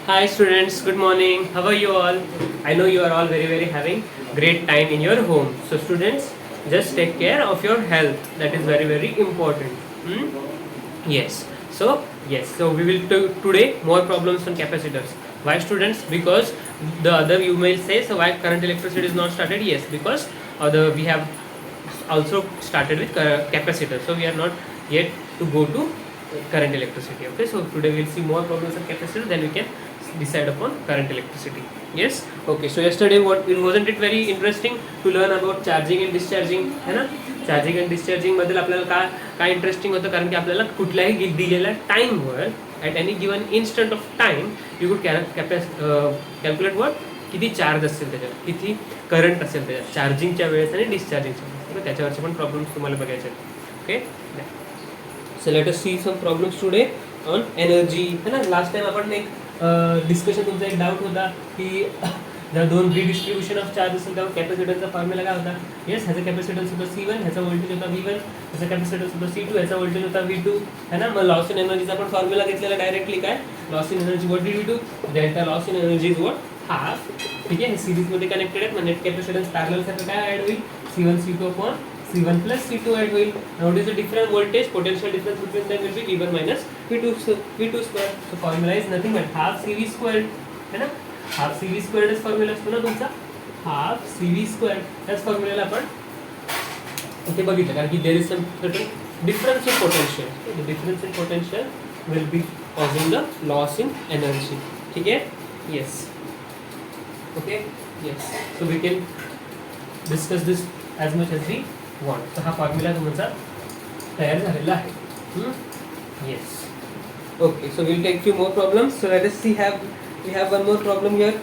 Hi students, good morning. How are you all? I know you are all very having great time in your home. So students, just take care of your health. That is very important. Hmm? Yes. So we will do today more problems on capacitors. Why students? Because the other you may say, so why current electricity is not started? Yes, because we have also started with capacitor, so we are not yet to go to current electricity. Okay, so today we'll see more problems of capacitor, then we can decide upon current electricity. Yes. Okay, so yesterday wasn't it very interesting to learn about charging and discharging, है ना? Charging and discharging बद्दल आपल्याला काय interesting होतं, कारण की आपल्याला कुठल्याही दिलेल्या टाईमवर at any given instant of time you good calculate what किती चार्ज असेल त्याच्यात, किती करंट असेल त्याच्यात चार्जिंगच्या वेळेस आणि डिस्चार्जिंगच्या वेळेस. त्याच्यावरचे पण प्रॉब्लेम्स तुम्हाला बघायचे आहेत. Okay, so let us see some problems today on energy, है ना. लास्ट टाइम आपण एक डिस्कशन, तुमचा एक डाऊट होता की जर दोन रिडिस्ट्रीब्युशन ऑफ चार्ज असेल तेव्हा कॅपॅसिटरचा फॉर्म्युला काय होता. येस, ह्याचा कॅपॅसिटन्स होता C1, ह्याचा व्होल्टेज होता V1, ह्याचा कॅपॅसिटन्स होता C2, ह्याचा व्होल्टेज होता V2, है ना. मग लॉस इन एनर्जीचा आपण फॉर्म्युला घेतलेला डायरेक्टली, काय loss in energy what did we do, delta loss in energy is what half. ठीक आहे, हे सिरीजमध्ये कनेक्टेड आहेत, म्हणजे कॅपॅसिटन्स पॅरलल सारखं काय ॲड होईल, C1 C2 upon C1 plus C2 add होईल. What is the different voltage potential difference between them will be V1 minus V2 square. So formula is nothing but half CV squared, है ना. Half CV स्क्वेअर्डच formula असतो ना तुमचा, half CV squared. त्याच फॉर्म्युल्याला आपण इथे बघितलं, कारण की there is some certain difference in potential. The difference in potential will be causing the loss in energy. ठीक आहे. Yes. Okay. Yes, so we can discuss this as much as we want. तर हा formula तुमचा तयार झालेला आहे. Yes. Okay, so we'll take few more problems. So let us see, we have one more problem here.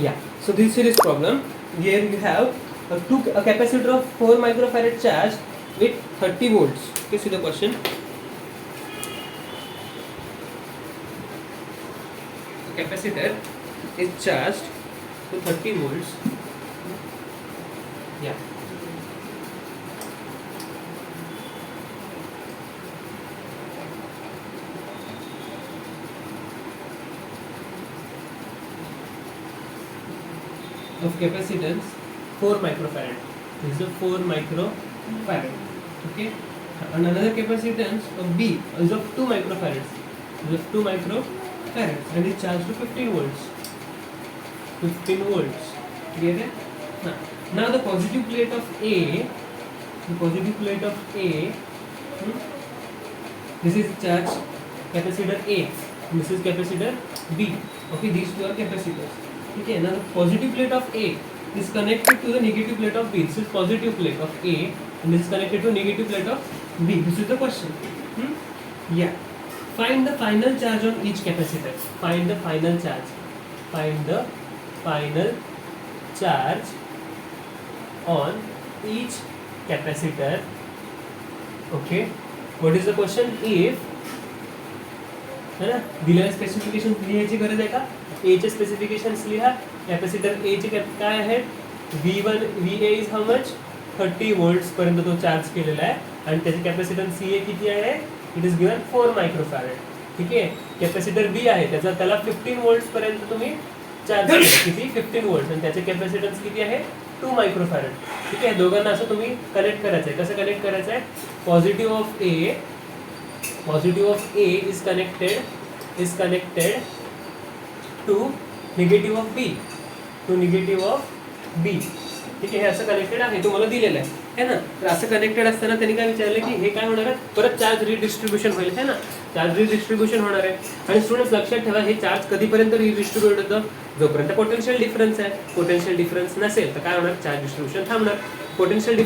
Yeah, so this series problem, here you have a capacitor of 4 microfarad charged with 30 volts. Okay, see the question. The capacitor is charged to 30 volts. Yeah. Of capacitance 4 microfarad. This is a 4 microfarad. Okay. And another capacitance of B is of 2 microfarads. Is of 2 microfarads and is charged to 15 volts. 15 volts. Clear है? Now the positive plate of A. The positive plate of A. This is charged capacitor A. This is capacitor B. Okay. These two are capacitors. Okay, now the positive plate of A is connected to the negative plate of B. This is positive plate of A and this is connected to negative plate of B. This is the question. Yeah. Find the final charge on each capacitor. Find the final charge. Find the final charge on each capacitor. Okay. What is the question? If है ना, दिलेल्या specification लिहायची गरज आहे का. एचे specifications लिहा. Capacitor एचे काय आहे, V1 VA is how much 30 volts पर्यंत तो चार्ज केलेला आहे आणि त्याची कॅपॅसिटन्स CA किती आहे, इट इज गिवन 4 मायक्रोफॅरेड. ठीक आहे. कॅपॅसिटर B आहे, त्याला 15 volts पर्यंत तुम्ही चार्ज केलं, किती 15 volts, आणि त्याचे कॅपॅसिटन्स किती आहे 2 मायक्रोफॅरेड. ठीक आहे. दोघांना असं तुम्ही कनेक्ट करायचं आहे. कसं कनेक्ट करायचं आहे, positive of A is connected to negative of B. ठीक आहे. हे असं कनेक्टेड आहे, तुम्हाला दिलेलं आहे ना. तर असं कनेक्टेड असताना त्यांनी काय विचारलं की हे काय होणार आहे, परत चार्ज रिडिस्ट्रीब्युशन होईल, है ना. चार्ज रिडिस्ट्रीब्युशन होणार आहे. आणि स्टुडंट्स लक्षात ठेवा, हे चार्ज कधीपर्यंत रिडिस्ट्रीब्युट होतं, जोपर्यंत पोटेन्शियल डिफरन्स आहे. पोटेन्शियल डिफरन्स नसेल तर काय होणार, चार्ज डिस्ट्रीब्युशन थांबणार. पोटेन्शियल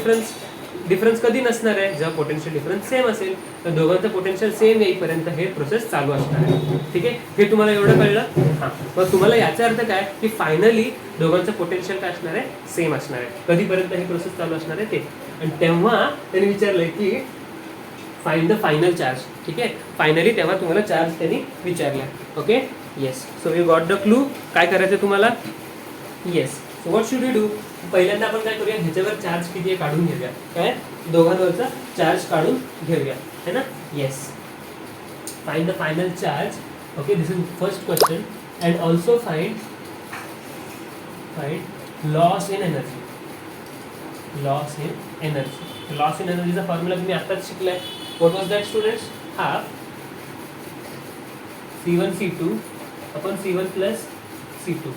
डिफरन्स कधी नसणार आहे, जेव्हा पोटेन्शियल डिफरन्स सेम असेल. तर दोघांचं पोटेन्शियल सेम येईपर्यंत हे प्रोसेस चालू असणार आहे. ठीक आहे. हे तुम्हाला एवढं कळलं. हां, मग तुम्हाला याचा अर्थ काय की फायनली दोघांचं पोटेन्शियल काय असणार आहे, सेम असणार आहे. कधीपर्यंत ही प्रोसेस चालू असणार आहे ते. आणि तेव्हा त्यांनी विचारलंय की फाइंड द फायनल चार्ज. ठीक आहे. फायनली तेव्हा तुम्हाला चार्ज त्यांनी विचारला. Okay. Yes, so you got the clue. काय करायचं तुम्हाला. Yes, so what should you do. पहिल्यांदा आपण काय करूया, ह्याच्यावर चार्ज किती आहे काढून घेऊया. काय, दोघांवरचा चार्ज काढून घेऊया, है ना. Yes, find the final charge Okay, this is first question. And also find loss in energy. Loss in energy. Loss in energy चा फॉर्म्युला तुम्ही आताच शिकलाय. What was that, students? Half C1 C2 upon C1 plus C2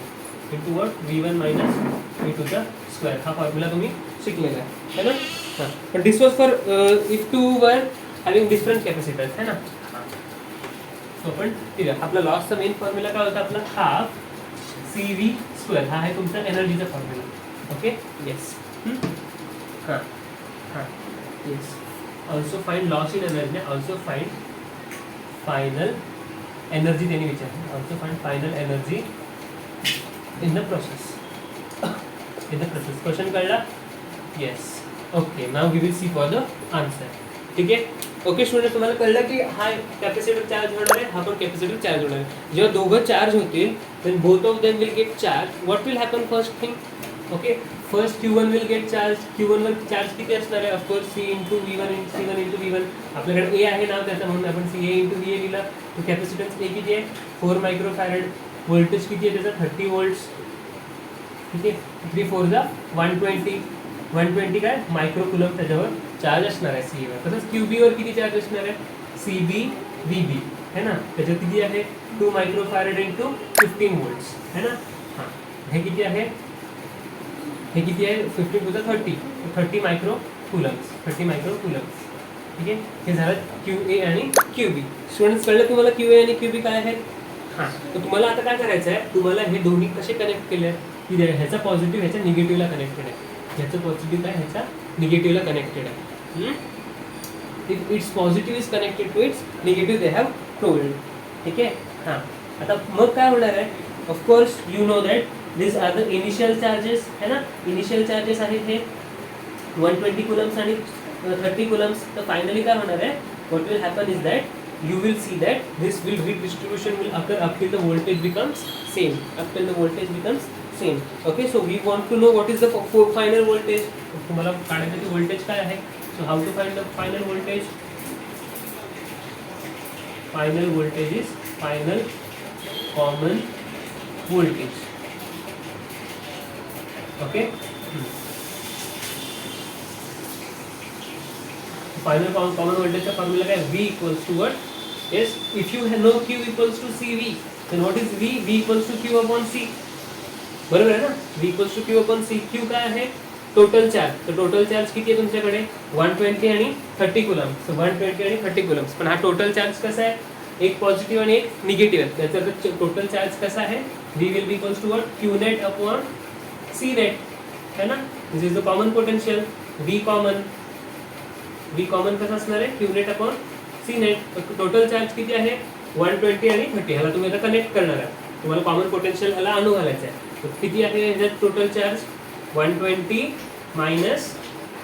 into what? V1 minus V2 चा square. हा formula तुम्ही शिकलेला आहे ना. हां, पण दिस वॉज फॉर इफ टू वर हॅव्हिंग डिफरंट कॅपॅसिटर्स है ना. तो पण ठीक आहे. आपला लॉसचा मेन फॉर्म्युला काय होता आपला? Half CV square. हा आहे तुमचा एनर्जीचा फॉर्म्युला. Okay, yes. हां हां, yes. Also find loss in energy. Also find final energy त्यांनी विचारली. Also find final energy in the process. Question कळला? Yes. Okay, now we will see for the answer. ठीक आहे. ओके स्टुडंट, तुम्हाला कळलं की हा कॅपॅसिटर चार्ज होणार आहे, हा पण कॅपॅसिटर चार्ज होणार आहे. जेव्हा दोघं चार्ज होतील then both of them will get charge. What will happen first thing? Okay, first Q1 will get charge. Q1 वर चार्ज किती असणार आहे? Of course C into V1 C1 into V1. आपल्याकडे A आहे नाव त्याचं, म्हणून आपण CA इंटू VA लिहिला. तो कॅपॅसिटन्स A किती आहे? 4 मायक्रोफॅरेड. व्होल्टेज किती आहे त्याचा? 30 व्होल्ट्स. ठीक आहे. 3 4 जा 120 काय मायक्रोकुलम त्याच्यावर चार्ज असणार आहे CA वर. तसंच QB वर किती चार्ज असणार आहे? CB VB है ना. त्याच्यात किती आहे? 2 मायक्रोफॅरेड इंटू 15 व्होल्ट्स है ना. हां, हे किती आहे? हे किती आहे? 15 टू द 30 मायक्रोकुलम्स. 30 मायक्रोकुलम्स. ठीक आहे. हे झालं QA आणि QB. स्टुडंट्स कळलं तुम्हाला QA आणि QB काय आहेत? हां, तर तुम्हाला आता काय करायचं आहे? तुम्हाला हे दोन्ही कसे कनेक्ट केले आहेत की ह्याचा पॉझिटिव्ह ह्याच्या निगेटिव्हला कनेक्टेड आहे. ह्याचं पॉझिटिव्ह काय ह्याच्या निगेटिव्हला कनेक्टेड आहे. If its positive is connected to its negative they have told. ठीक आहे. हां, आता मग काय होणार आहे? Of course you know that this are the initial charges है ना. इनिशियल चार्जेस आहेत हे 120 कुलम्स आणि 30 कुलम्स. तर फायनली काय होणार आहे? What will happen is that you will see that this will redistribution will occur up till the voltage becomes same. Up till the voltage becomes same. Okay, so we want to know what is the final voltage. तुम्हाला काढायचं की voltage काय आहे. So how to find the final voltage? Final voltage is final common voltage. Okay. Final common voltage का formula क्या है? V equals to what? Yes, if you know Q equals to CV, then what is V? V equals to Q upon C. बरोबर आहे ना. V equals to Q upon C. Q काय आहे? Total charge. तर total charge किती आहे तुमच्याकडे? 120 आणि 30 कुलम. सो 120 आणि 30 कुलम्स. पण हा टोटल चार्ज कसा आहे? एक पॉझिटिव्ह आणि एक निगेटिव्ह आहे. त्याचा अर्थ टोटल चार्ज कसा आहे? V will be equals to what? Q net upon C net है ना. This is the common potential. V common कसं असणार आहे? Q net upon C net. Total charge किती आहे? 120 आणि 30. ह्याला तुम्ही आता कनेक्ट करणार आहे. तुम्हाला कॉमन पोटेन्शियल ह्याला आणू घालायचं आहे. तर किती आहे ह्याच्यात total charge? 120 minus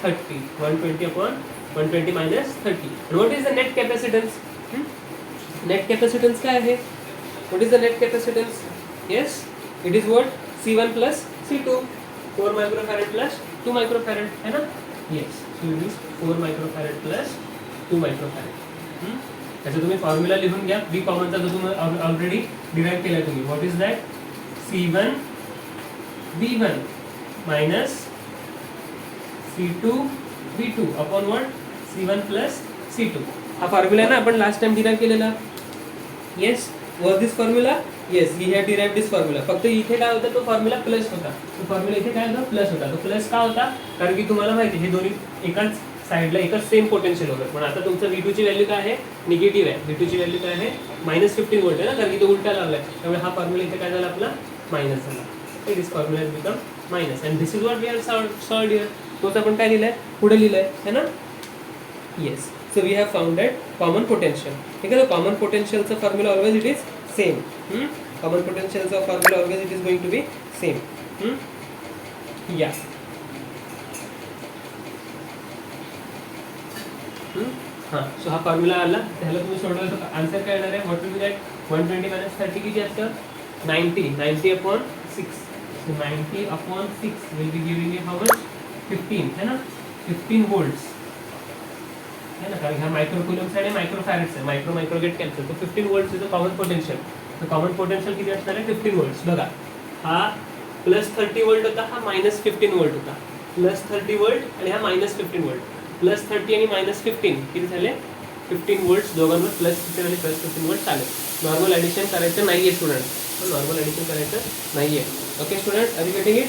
30. 120 upon 120 minus 30. And what is the net capacitance? Net capacitance काय आहे? What is the net capacitance? Yes, it is what? C1 plus C2. 4 microfarad plus 2 microfarad है ना. Yes, so it is 4 microfarad plus 2 microfarad. त्याचा तुम्ही formula लिहून घ्या. V कॉमनचा जो तुम्ही ऑलरेडी डिराइव्ह केलाय तुम्ही. What is that? C1 V1 minus C2 V2 upon what? C1 plus C2. हा फॉर्म्युला ना आपण लास्ट टाइम डिराइव्ह केलेला. Yes, was this formula? Yes, we have derived this formula. फक्त इथे काय होता? तो फॉर्म्युला प्लस होता. तो फॉर्म्युला इथे काय होता? प्लस होता. तो प्लस का होता? कारण की तुम्हाला माहिती हे दोन्ही एकाच साईडला एकच सेम पोटेन्शियल होतं. पण आता तुमचं V2 ची व्हॅल्यू काय आहे? निगेटिव्ह आहे. V2 ची व्हॅल्यू काय आहे? -15 व्होल्ट आहे ना, कारण की तो उलटा लावलाय. त्यामुळे हा फॉर्म्युला इथे काय झाला आपला? मायनस झाला. तर this formula has become minus and this is what we have solved here. तोच आपण काय लिहिलाय? पुढे लिहिलाय है ना. Yes, so we have found that common potential. ठीक आहे. कॉमन पोटेन्शियलचा formula always it is same. Common पोटेन्शियलचा formula always it is going to be same. या हां, सो हा फॉर्म्युला आला. त्याला तुम्ही सोडवलं तर आन्सर काय येणार आहे? What will be that? 120 minus 30 किती असतं? 90 upon 6. So 90 upon 6 will be giving you how much? 15 है ना. 15 volts. है ना, कारण ह्या मायक्रोकुलम्स आणि मायक्रोफॅरेड्स आहे, मायक्रो गेट कॅन्सल. तो 15 volts is a common potential. तर कॉमन पोटेन्शियल किती असणार आहे? 15 व्होल्ट्स. बघा, हा +30 व्होल्ट होता, हा -15 व्होल्ट होता. +30 व्होल्ट आणि हा -15 व्होल्ट. +30 आणि -15 किती झाले? 15 व्होल्ट्स. दोघांवर +15 आणि +15 व्होल्ट चालेल. नॉर्मल ॲडिशन करायचं नाही आहे स्टुडंट, नॉर्मल ॲडिशन करायचं नाही आहे. Okay student, are you getting it?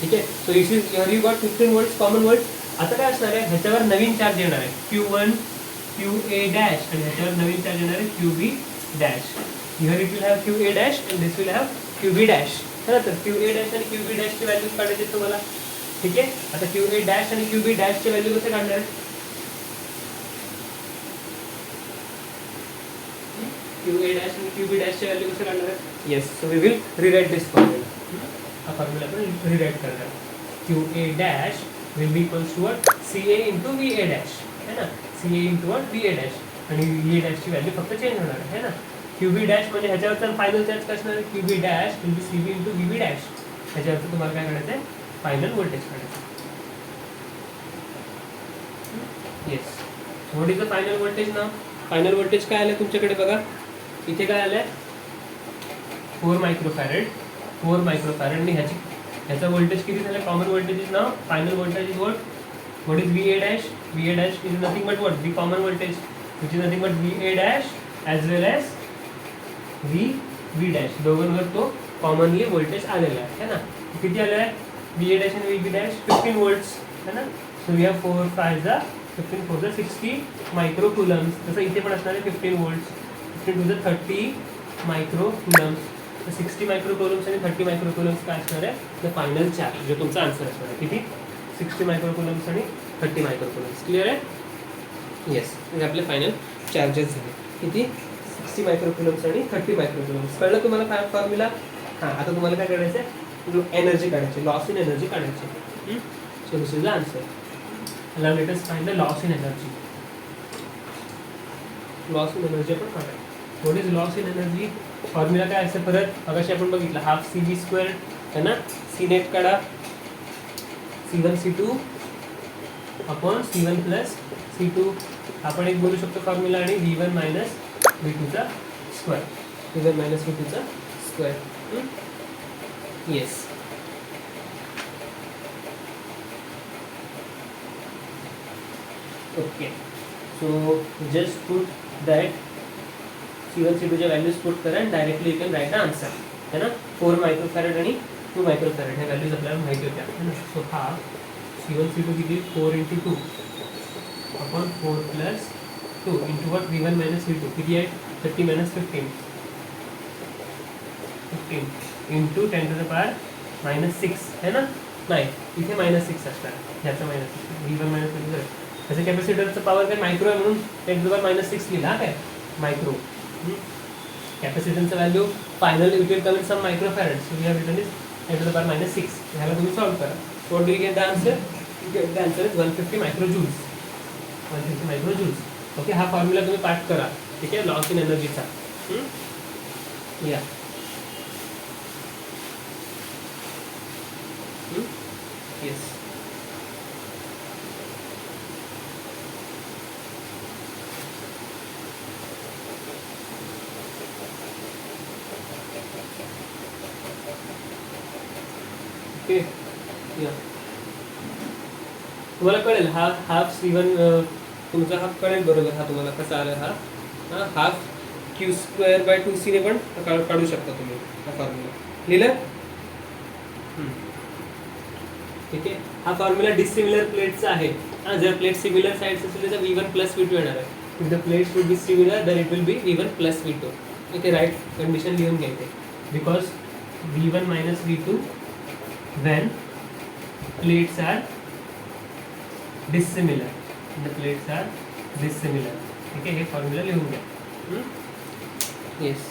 ठीक आहे. So it is here you got 15 volts common volts. आता काय असणार आहे? ह्याच्यावर नवीन चार्ज येणार आहे Q1 QA डॅश, आणि ह्याच्यावर नवीन चार्ज येणार आहे QB dash. Here it will have QA dash and this will have QB dash. है ना, तर QA डॅश आणि QB डॅशची व्हॅल्यूज काढायची तुम्हाला. ठीक आहे. आता QA डॅश आणि QB डॅशची व्हॅल्यू कसे काढणार आहे? QA डॅश आणि QB डॅशची व्हॅल्यू कसे काढणार आहे? Yes, so we will rewrite this formula. हा फॉर्म्युला आपण रिराइट करणार. QA dash will be equals to what? CA into VA dash, है ना. CA into what? VA dash. आणि VA dash ची व्हॅल्यू फक्त चेंज होणार आहे, है ना. QB dash म्हणजे ह्याच्यावरचा फायनल चार्ज काय असणार आहे? QB dash will be CB into VB dash. ह्याच्यावरचं तुम्हाला काय काढायचं आहे? फायनल व्होल्टेज काढायचं. Yes, what is the final voltage now? Final voltage काय आलं तुमच्याकडे? बघा इथे काय आलंय? 4 मायक्रोफॅरेड. 4 मायक्रोफॅरेड आणि ह्याचा व्होल्टेज किती झालं? Common voltage is now final voltage is what is VA dash? VA dash is nothing but what? The common voltage, which is nothing but VA dash as well as VB dash. दोघांवर तो commonly voltage आलेला आहे, है ना. किती आलेला आहे? VA dash आणि VB dash 15 व्होल्ट्स, है ना. सो वी हॅव 4 5 जा 15 4 जा 60 मायक्रोकुलम्स. तसं इथे पण असणार आहे 15 व्होल्ट्स. 15 2 जा 30 मायक्रोकुलम्स. 60 मायक्रोकुलम्स आणि 30 मायक्रोकुलम्स काय असणार आहे? द फायनल चार्ज, जो तुमचा आन्सर असणार आहे. किती? 60 मायक्रोकुलम्स आणि 30 मायक्रोकुलम्स. क्लिअर आहे? येस, हे आपले फायनल चार्जेस झाले. किती? 60 मायक्रोकुलम्स आणि 30 मायक्रोकुलम्स. कळलं तुम्हाला काय फॉर्म्युला? हां, आता तुम्हाला काय काढायचं आहे? एनर्जी काढायची, लॉस इन एनर्जी काढायची. So this is the answer. Now let us find the loss in energy. Loss in energy आपण काढायचं. What is loss in energy? Formula काय असतं? परत अगाशी आपण बघितलं, हाफ CB² है ना. सी नेट काढा, C1 C2 upon C1 plus C2. आपण एक बोलू शकतो फॉर्म्युला, आणि V1 मायनस V2चा स्क्वेअर. V1 मायनस V2चा square. Yes. Okay, so just put that C1 C2च्या व्हॅल्यूज पुट करा and directly you can write the answer, है ना. 4 मायक्रोफॅरेड आणि 2 मायक्रोफॅरेड ह्या व्हॅल्यूज आपल्याला माहिती होत्या, है ना. सो हा C1 C2 किती? 4 × 2 upon 4 plus 2 into what? V1 minus V2 किती आहे? 30 मायनस 15 इंटू 10⁻⁻6, है ना. नाही, इथे -6 असणार, ह्याचं -6. V1 मायनस V2 त्याचं कॅपॅसिटरचं पॉवर काय मायक्रो आहे म्हणून 10⁻⁻6 लिहिला. काय मायक्रो? कॅपॅसिटरचं value final it will come in some microfarad. So we have written is 10⁻⁻6. ह्याला तुम्ही सॉल्व करा. So what do you get the answer? You get the answer is 150 microjoules. 150 microjoules. Okay, हा formula तुम्ही पाठ करा. ठीक आहे, लॉस इन एनर्जीचा. या येस. ओके, या तुम्हाला कळेल. हाफ C1 तुमचा हाफ कळेल बरोबर. हा तुम्हाला कसा आला? हा हाफ Q²/2C ने पण काढू शकता तुम्ही हा फॉर्म्युला. लिहिलं? ठीक आहे. हा फॉर्म्युला डिसिमिलर प्लेटचा आहे. हां, जर प्लेट सिमिलर साईड्स असेल तर V1 प्लस V2 येणार आहे. If the plates will be similar then it will be V1 plus V2. इथे राईट कंडिशन लिहून घ्यायचे. Because V1 minus V2 when plates are dissimilar. The plates are dissimilar. ठीक आहे, हे फॉर्म्युला लिहून घ्या. Yes.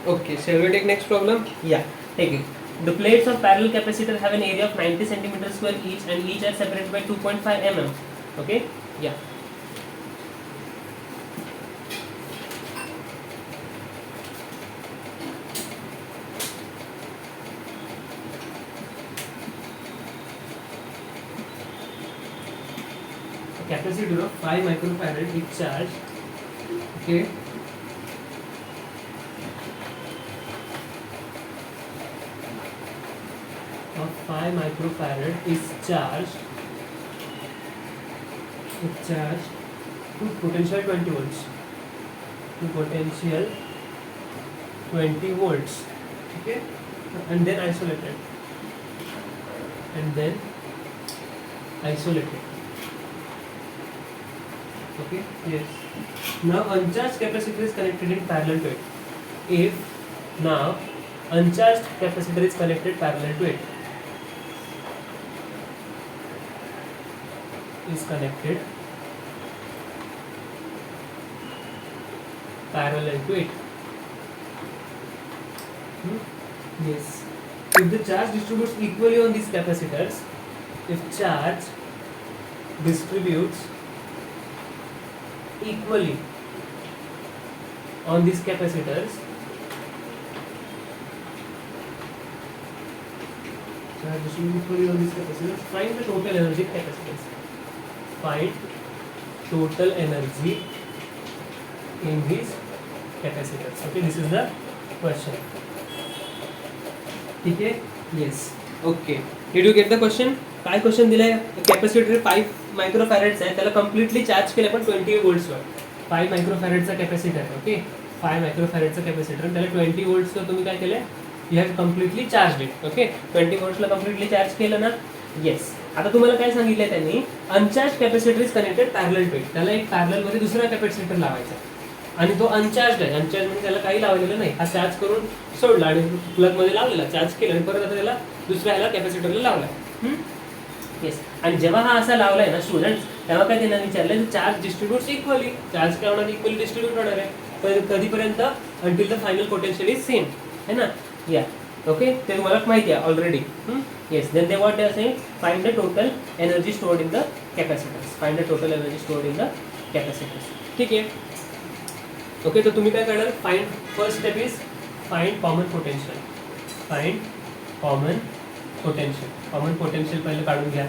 Okay, shall we take next problem? Yeah. Take it. The plates of parallel capacitor have an area of 90 centimeter square each, and each are separated by 2.5 mm. Okay? Yeah. A capacitor of 5 microfarad is charged. Okay. Of 5 microfarad is charged to potential 20 volts. To potential 20 volts. Okay, and then isolated. Okay, yes. Now uncharged capacitor is connected in parallel to it. If now uncharged capacitor is connected parallel to it. Is connected parallel to it. Yes. If the charge distributes equally on these capacitors, if charge distributes equally on these capacitors, find the total energy of capacitors. Find total energy in these capacitors. Okay, this is the question. Okay? Yes. Okay. Did you get the question? काय question दिलाय? Capacitor 5 microfarads आहे, त्याला completely charge केलं पण 20 व्होल्ट्सवर. 5 मायक्रोफॅरेडचा capacitor. Okay, 5 मायक्रोफॅरेडचा capacitor, त्याला 20 व्होल्ट्सवर तुम्ही काय केलंय? You have completely charge it. Okay, 20 व्होल्ट्सला कम्प्लिटली चार्ज केलं ना. येस. आता तुम्हाला काय सांगितलंय त्यांनी? Uncharge capacitor is connected parallel to it. त्याला एक पॅरलल मध्ये दुसरा कॅपॅसिटर लावायचा आणि तो अनचार्ज आहे. अनचार्ज म्हणजे त्याला काही लावलेलं नाही. हा चार्ज करून सोडला आणि प्लग मध्ये लावलेला, चार्ज केला आणि परत आता त्याला दुसऱ्या ह्याला कॅपॅसिटरला लावला. येस. आणि जेव्हा हा असा लावलाय ना स्टुडंट्स, तेव्हा काय त्यांना विचारलं चार्ज डिस्ट्रीब्यूट्स इक्वली. चार्ज काय होणार? इक्वली डिस्ट्रीब्यूट होणार आहे. पण कधीपर्यंत? Until the final potential is same, है ना. या ओके, ते तुम्हाला माहिती आहे already. Yes. Then they what they are saying, find the total energy stored in the capacitors. Find the total energy stored in the capacitors. ठीक आहे. Okay, तर तुम्ही काय करणार? Find, first step is find common potential. Find common potential. Common potential पहिलं काढून घ्या.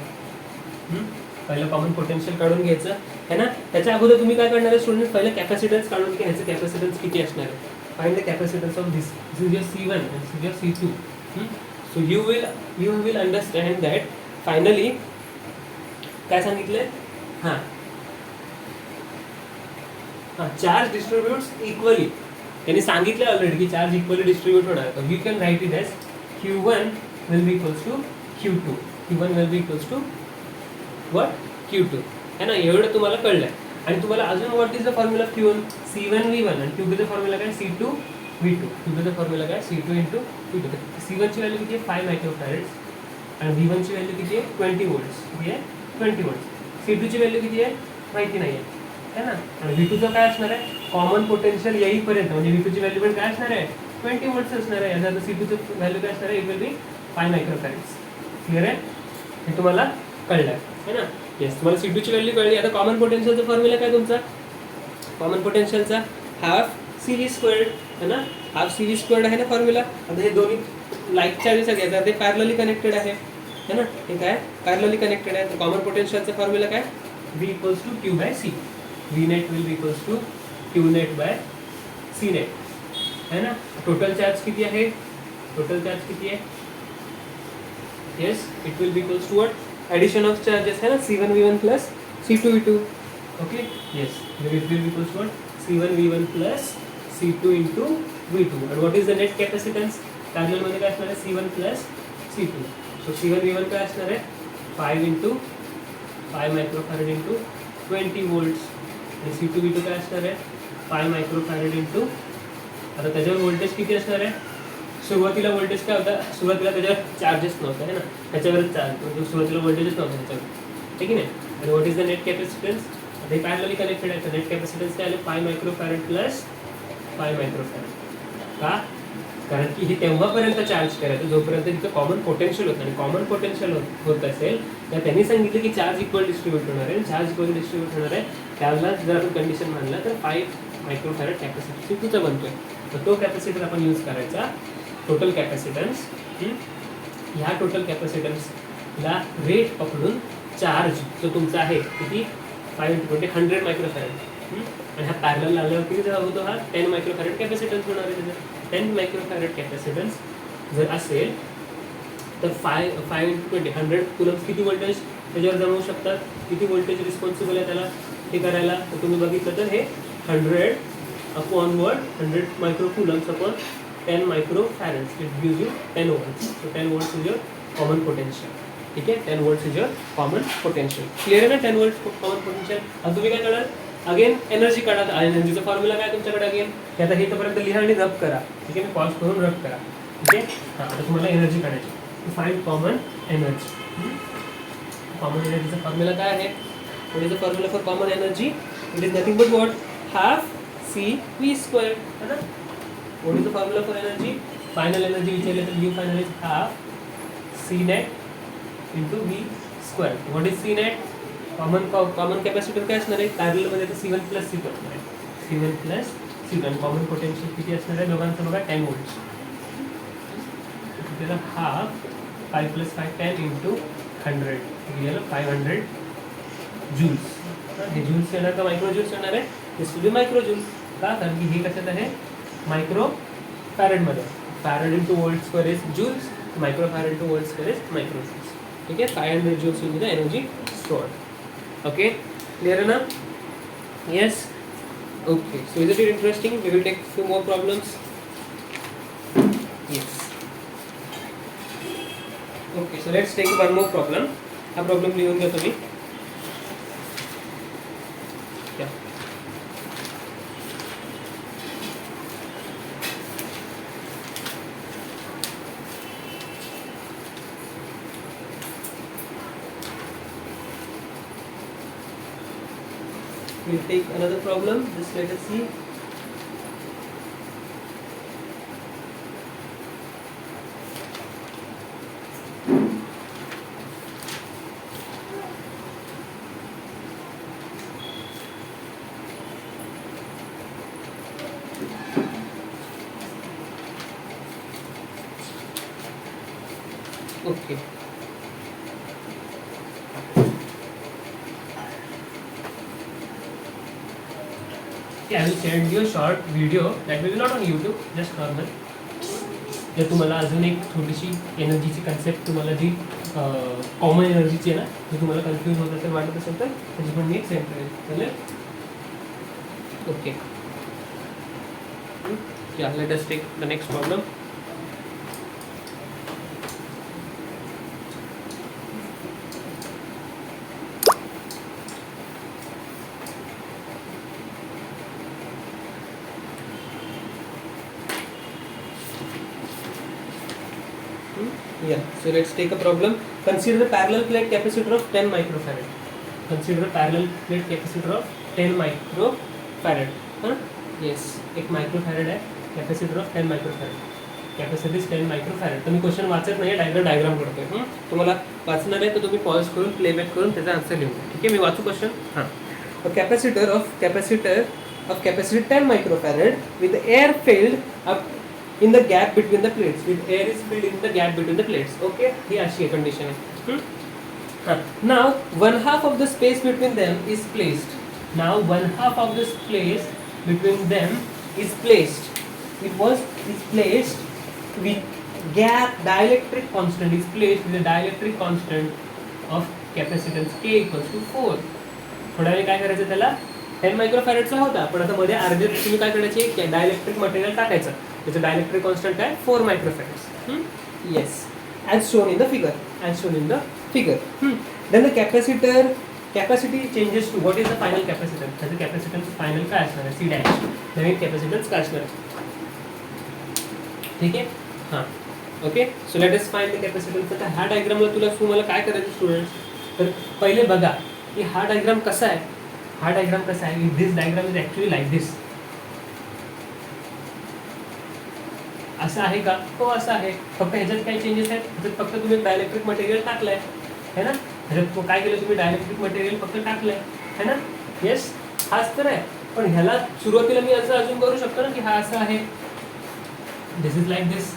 पहिलं कॉमन पोटेन्शियल काढून घ्यायचं है ना. त्याच्या अगोदर तुम्ही काय करणार आहे स्टुडंट? पहिलं कॅपॅसिटन्स काढून घ्यायचं. कॅपॅसिटन्स किती असणार आहे? Find the capacitance of this. This is your C1 and this is your C2. So you will understand that finally काय सांगितलंय? Charge distributes equally. त्यांनी सांगितलं ऑलरेडी की चार्ज इक्वली डिस्ट्रीब्यूट होणार. तर you can write it as Q1 will be equals to Q2. Q1 will be equals to what? Q2. है ना. एवढं तुम्हाला कळलंय. आणि तुम्हाला अजून what is the formula? Q1 C1 V1 आणि QB चा फॉर्म्युला काय? C2 V2. QB चा फॉर्म्युला काय? C2 into V2. C1 ची व्हॅल्यू किती आहे? 5 मायक्रोफॅरेड्स आणि V1 ची व्हॅल्यू किती आहे? 20 व्होल्ट्स. किती आहे? 20 व्होल्ट्स. C2 ची व्हॅल्यू किती आहे? माहिती नाही आहे, है ना. आणि V2 चं काय असणार आहे? कॉमन पोटेन्शियल येईपर्यंत म्हणजे V2 ची व्हॅल्यू पण काय असणार आहे? 20 व्होल्ट्स असणार आहे. याचा C2 चं व्हॅल्यू काय असणार आहे? It will B 5 मायक्रोफॅरेड्स. क्लिअर आहे? हे तुम्हाला कळलं आहे ना. येस, तुम्हाला C2 ची व्हॅल्यू कळली. आता कॉमन पोटेन्शियलचा फॉर्म्युला काय तुमचा? कॉमन पोटेन्शियलचा हाफ CV स्क्वेअर्ड है ना. हाफ CV स्क्वेअर्ड आहे ना फॉर्म्युला. आता हे दोन्ही लाईक चार्जेस आहेत, याचा ते पॅरलली कनेक्टेड आहे है ना. हे काय? पॅरलली कनेक्टेड आहे. तर कॉमन पोटेन्शियलचा फॉर्म्युला काय? V equals to Q by C. V net will be equals to Q net by C net है ना. टोटल चार्ज किती आहे? टोटल चार्ज किती आहे? Yes, it will be equals to what? Addition of charges है ना. C1 V1 plus C2 V2. Okay. Yes, it will be equals to what? C1 V1 plus C2 into V2. and what is the net capacitance? Parallel मध्ये काय असणार आहे? C1 plus C2. so C1 V1 काय असणार आहे? 5 into 5 microfarad into 20 volts. आणि C2 V2 काय असणार आहे? 5 मायक्रोफॅरेड into, आता त्याच्यावर व्होल्टेज किती असणार आहे? सुरुवातीला व्होल्टेज काय होता? सुरुवातीला त्याच्यावर चार्जेस नव्हता है ना. त्याच्यावरच चार्ज, सुरुवातीला व्होल्टेजच नव्हतं त्याच्यावर, ठीक आहे ना. आणि what is the net capacitance? आता हे पॅरलली कनेक्टेड आहे. नेट कॅपॅसिटन्स काय आले? 5 मायक्रोफॅरेड प्लस 5 मायक्रोफॅरेड. का? कारण की हे तेव्हापर्यंत चार्ज करायचं जोपर्यंत तिचं कॉमन पोटेन्शियल होतं, आणि कॉमन पोटेन्शियल होत असेल तर त्यांनी सांगितलं की चार्ज इक्वल डिस्ट्रीब्यूट होणार आहे. चार्ज इक्वल डिस्ट्रीब्यूट होणार आहे त्याला जर आपण कंडिशन मानलं तर 5 मायक्रोफॅरेड कॅपॅसिटी तुझा बनतोय. तर तो कॅपॅसिटर आपण यूज करायचा. टोटल कॅपॅसिटन्स, ह्या टोटल कॅपॅसिटन्सला रेट पकडून चार्ज जो तुमचा आहे किती 5 × 100 मायक्रोफॅरेड, आणि हा पॅरलल लावल्यावर किती जर होतो हा 10 मायक्रोफॅरेड कॅपॅसिटन्स होणार आहे. त्याचं 10 मायक्रोफॅरेड कॅपॅसिटन्स जर असेल तर 5 × 20 100 कुलम्स किती व्होल्टेज त्याच्यावर जमवू शकतात, किती व्होल्टेज रिस्पॉन्सिबल आहे त्याला हे करायला. तर तुम्ही बघितलं तर हे 100 upon 100 micro coulombs upon 10 microfarads, it gives you 10 volts. So 10 volts is your common potential. ठीक आहे, 10 volts is your common potential. Clear आहे ना 10 volts common potential. आता तुम्ही काय करणार, अगेन एनर्जी काढा. एनर्जीचा फॉर्म्युला काय तुमच्याकडे अगेन हे आता हे तोपर्यंत लिहा आणि रब करा. ठीक आहे, मी पॉज करून रब करा. ठीक आहे, हां आता तुम्हाला एनर्जी काढायची. To find common energy. Common एनर्जीचा फॉर्म्युला काय आहे? What is the formula for common energy? It is nothing but what, half CV². है ना? What is the formula for energy? Final energy विचारले तर you final is half C net into V². What is C net? Common capacitor काय असणार आहे? पॅरललमध्ये तर C1 + C2 असणार आहे. C1 + C2. कॉमन पोटेन्शियल किती असणार आहे दोघांचं बघा 10 volts. त्याला हाफ 5 + 5 10 × 100 गेलं 500 joules. हे जूल्स येणार का मायक्रो जूल्स येणार आहे? This will be micro joules. का? कारण की हे कशात आहे मायक्रो फॅरेडमध्ये. Farad × V² is joules, micro farad × V² is micro joules. ठीक आहे, 500 joules will be the energy stored. Okay, clear enough? Yes. Okay, so is it interesting? We will take few more problems. Yes. Okay, so let's take one more problem. हा problem लिहून घ्या तुम्ही. We'll take another problem. Just let us see. Okay. I will send you a short video that will be not on YouTube, just normal. जर तुम्हाला अजून एक थोडीशी एनर्जीची कन्सेप्ट तुम्हाला जी कॉमन एनर्जीची आहे ना, जी तुम्हाला कन्फ्यूज होत असेल वाटत असेल तर त्याची पण मी एक सेंड करेल. चालेल? ओके, या let us take the next problem. Yeah, so let's take a problem. Consider the parallel plate capacitor of 10 microfarad. Consider the parallel plate capacitor of 10 microfarad. Huh? Yes, एक microfarad है, capacitor of 10 microfarad. Capacity is 10 microfarad. तुम्ही question वाचत नाही, diagram करतोय. तुम्हाला वाचणार आहे तर तुम्ही पॉज करून प्लेबॅक करून त्याचा आन्सर लिहून. ठीक आहे, मी वाचू क्वेश्चन. हां, a capacitor of capacity 10 microfarad with the air filled up in the gap between the plates. With air is filled in the gap between the plates. Okay, ही अशी आहे कंडिशन आहे. Now 1/2 of the space between them is placed. Now 1/2 of the space between them is placed. Is placed with gap dielectric constant is placed with a dielectric constant of capacitance K = 4. थोड्या वेळ काय करायचं त्याला 10 मायक्रोफॅरेडचा होता, पण आता मध्ये अर्धे तुम्ही काय करायचे डायलेक्ट्रिक मटेरियल टाकायचं. त्याचं डायलेक्ट्रिक कॉन्स्टंट काय 4 microfarads. Yes, as shown in the figure. Then the capacity changes to what is the final capacitance. त्याचं कॅपॅसिटन्स फायनल काय असणार आहे C'. नवीन कॅपॅसिटन्स काय असणार आहे. ठीक आहे, हां okay. So let us find the capacitance. तर ह्या डायग्रामला तुम्हाला काय करायचं स्टुडंट्स, तर पहिले बघा की हा डायग्राम कसा आहे. हा डायग्राम कसा आहे, दिस डायग्राम इज ॲक्च्युअली लाईक दिस. असं आहे का? हो असं आहे. फक्त ह्याच्यात काही चेंजेस आहेत, ह्याच्यात फक्त तुम्ही डायलेक्ट्रिक मटेरियल टाकलंय है ना. ह्याच्यात काय केलं तुम्ही, डायलेक्ट्रिक मटेरियल फक्त टाकलंय है ना. येस, हाच तर आहे. पण ह्याला सुरुवातीला मी असं अजून करू शकतो ना की हा असं आहे, दिस इज लाईक दिस,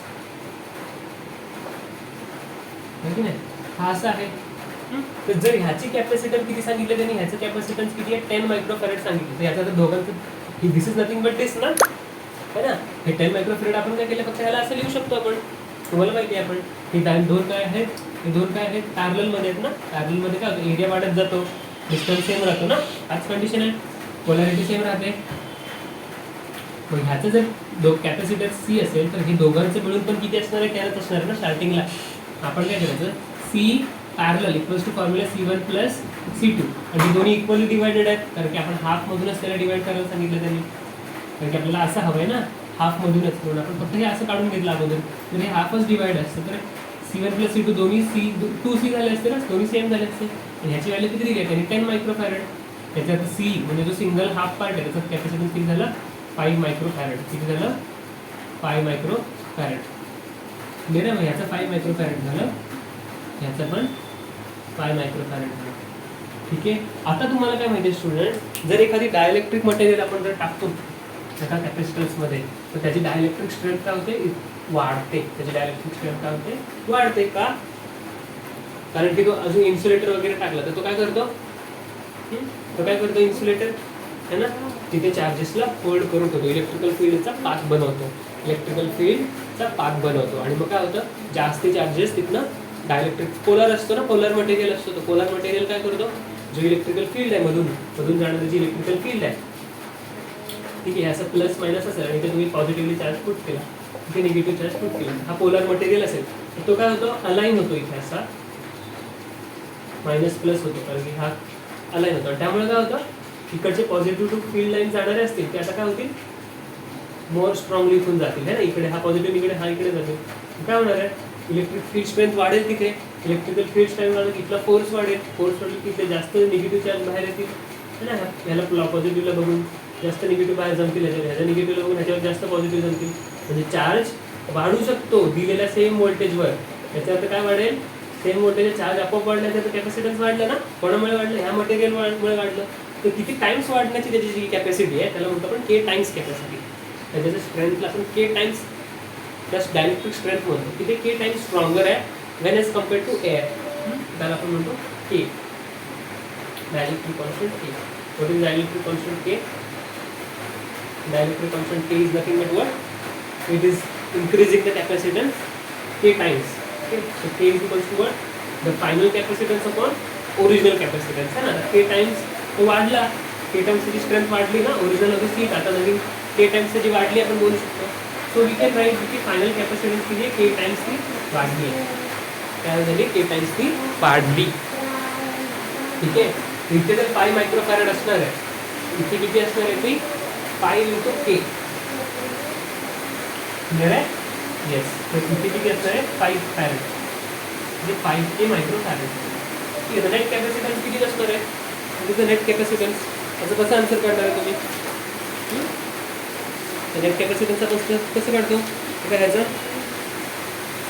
की नाही, हा असा आहे. तर जर ह्याची कॅपॅसिटन्स किती सांगितलं त्यांनी, ह्याचं कॅपॅसिटन्स किती आहे, 10 मायक्रोफॅरेड सांगितलं. तर ह्याचा तर दोघांचं दिस इज नथिंग बट दिस ना, है ना. हे 10 मायक्रोफॅरेड आपण काय केलं, फक्त ह्याला असं लिहू शकतो आपण. तुम्हाला माहिती आहे आपण हे दोन काय आहेत, हे दोन काय आहेत, पॅरलल मध्ये आहेत ना. पॅरलल मध्ये काय होतं, एरिया वाढत जातो, डिस्टन्स सेम राहतो ना. हाच कंडिशन आहे, पोलॅरिटी सेम राहते. मग ह्याचं जर कॅपॅसिटन्स सी असेल तर हे दोघांचं मिळून पण किती असणार आहे, त्यालाच असणार आहे ना स्टार्टिंगला. आपण काय करायचं, C parallel equals to formula C1 plus C2, आणि दोन्ही इक्वली डिवायडेड आहेत, कारण की आपण हाफमधूनच त्याला डिवाइड करायला सांगितलं त्यांनी, कारण की आपल्याला असं हवं आहे ना, हाफमधूनच. म्हणून आपण फक्त हे असं काढून घेतलं अगोदर, तर हे हाफच डिवाइड असतं. तर C1 प्लस C2 दोन्ही C झाले असते ना, दोन्ही सेम झाले असते. आणि ह्याची व्हॅल्यू किती दिली आहे त्यांनी, 10 मायक्रोफॅरेड. त्याच्यात सी म्हणजे जो सिंगल हाफ पार्ट आहे त्याचा कॅपॅसिटन्स किती झाला, 5 मायक्रोफॅरेड. किती झालं, 5 मायक्रोफॅरेड. क्लिअर आहे. मग ह्याचं 5 मायक्रोफॅरेड झालं, ह्याचं पण 5 मायक्रोफॅरेड झालं. ठीक आहे. आता तुम्हाला काय माहिती आहे स्टुडंट, जर एखादी डायलेक्ट्रिक मटेरियल आपण जर टाकतो एका कॅपॅसिटन्समध्ये, तर त्याची डायलेक्ट्रिक स्ट्रेंथ काय होते, वाढते. त्याची डायलेक्ट्रिक स्ट्रेंथ काय होते, वाढते. का? कारण की तो अजून इन्सुलेटर वगैरे टाकला तर तो काय करतो, तो काय करतो इन्सुलेटर, है ना, तिथे चार्जेसला होल्ड करून ठेवतो, इलेक्ट्रिकल फील्डचा पाथ बनवतो, इलेक्ट्रिकल फील्डचा पाथ बनवतो. आणि मग काय होतं, जास्त चार्जेस तिथनं डायलेक्ट्रिक पोलर असतो ना, पोलर मटेरियल असतो, तो पोलर मटेरियल काय करतो, जो इलेक्ट्रिकल फील्ड आहे मधून जाणारी जी इलेक्ट्रिकल फील्ड आहे, ठीक आहे, असं प्लस मायनस असेल आणि इथे तुम्ही पॉझिटिव्हली चार्ज पुट केला, इथे निगेटिव्ह चार्ज पुट केला, हा पोलर मटेरियल असेल तर तो काय होतो, अलाइन होतो. इथे असा मायनस प्लस होतो, कारण की हा अलाइन होतो. त्यामुळे काय होतं, इकडचे पॉझिटिव्ह टू फील्ड लाईन जाणारे असतील ते आता काय होतील, मोर स्ट्रॉंगली इथून जातील, है ना. इकडे हा पॉझिटिव्ह, इकडे हा इकडे जातील. काय होणार आहे, इलेक्ट्रिक फील्ड स्ट्रेंथ वाढेल तिथे, इलेक्ट्रिकल फील्ड स्ट्रेंथ वाढेल, इथला फोर्स वाढेल, फोर्स वाढेल तिथे जास्त निगेटिव्ह चार्ज बाहेर येतील, है ना. ह्याला पॉझिटिव्हला बघून जास्त निगेटिव्ह बाहेर जमतील, ह्याच्या निगेटिव्हला बघून ह्याच्यावर जास्त पॉझिटिव्ह जमतील, म्हणजे चार्ज वाढू शकतो दिलेल्या सेम व्होल्टेजवर. त्याच्यावर काय वाढेल, सेम व्होल्टेज चार्ज आपोआप वाढल्याचं कॅपॅसिटन्स वाढलं ना, कोणामुळे वाढलं, ह्या मटेरियलमुळे वाढलं. तर किती टाइम्स वाढण्याची त्याची जी कॅपॅसिटी आहे त्याला म्हणतो आपण के टाइम्स कॅपॅसिटी. त्याच्या स्ट्रेंथला आपण K times plus dielectric strength म्हणतो, की ते के टाइम्स स्ट्रॉंगर आहे when as compared to air. त्याला आपण म्हणतो K, dielectric constant K. What is dielectric constant K? Dielectric constant K is nothing but what? It is increasing the capacitance K times. Okay, so K is equals to what? The final capacitance upon original capacitance, है ना. K times तो वाढला, K times ची strength वाढली ना, original होती C, आता नवीन K times जी वाढली आपण बोलू शकतो. सो वी कॅन राईट की फायनल कॅपॅसिटन्स किती आहे, K times ती वाढली आहे. काय झाली, K times ती वाढली. ठीक आहे. इथे तर 5 मायक्रोफॅरेड असणार आहे, इथे किती असणार आहे ती 5 into K. क्लियर आहे? येस. तर इथे किती असणार आहे 5 फॅरेड, म्हणजे 5K मायक्रोफॅरेड. ठीक आहे. नेट कॅपॅसिटन्स किती असणार आहे, म्हणजे नेट कॅपॅसिटन्स असं कसं आन्सर करणार आहे तुम्ही, नेट कॅपॅसिटन्सचा कसं काढतो, काय ह्याचं,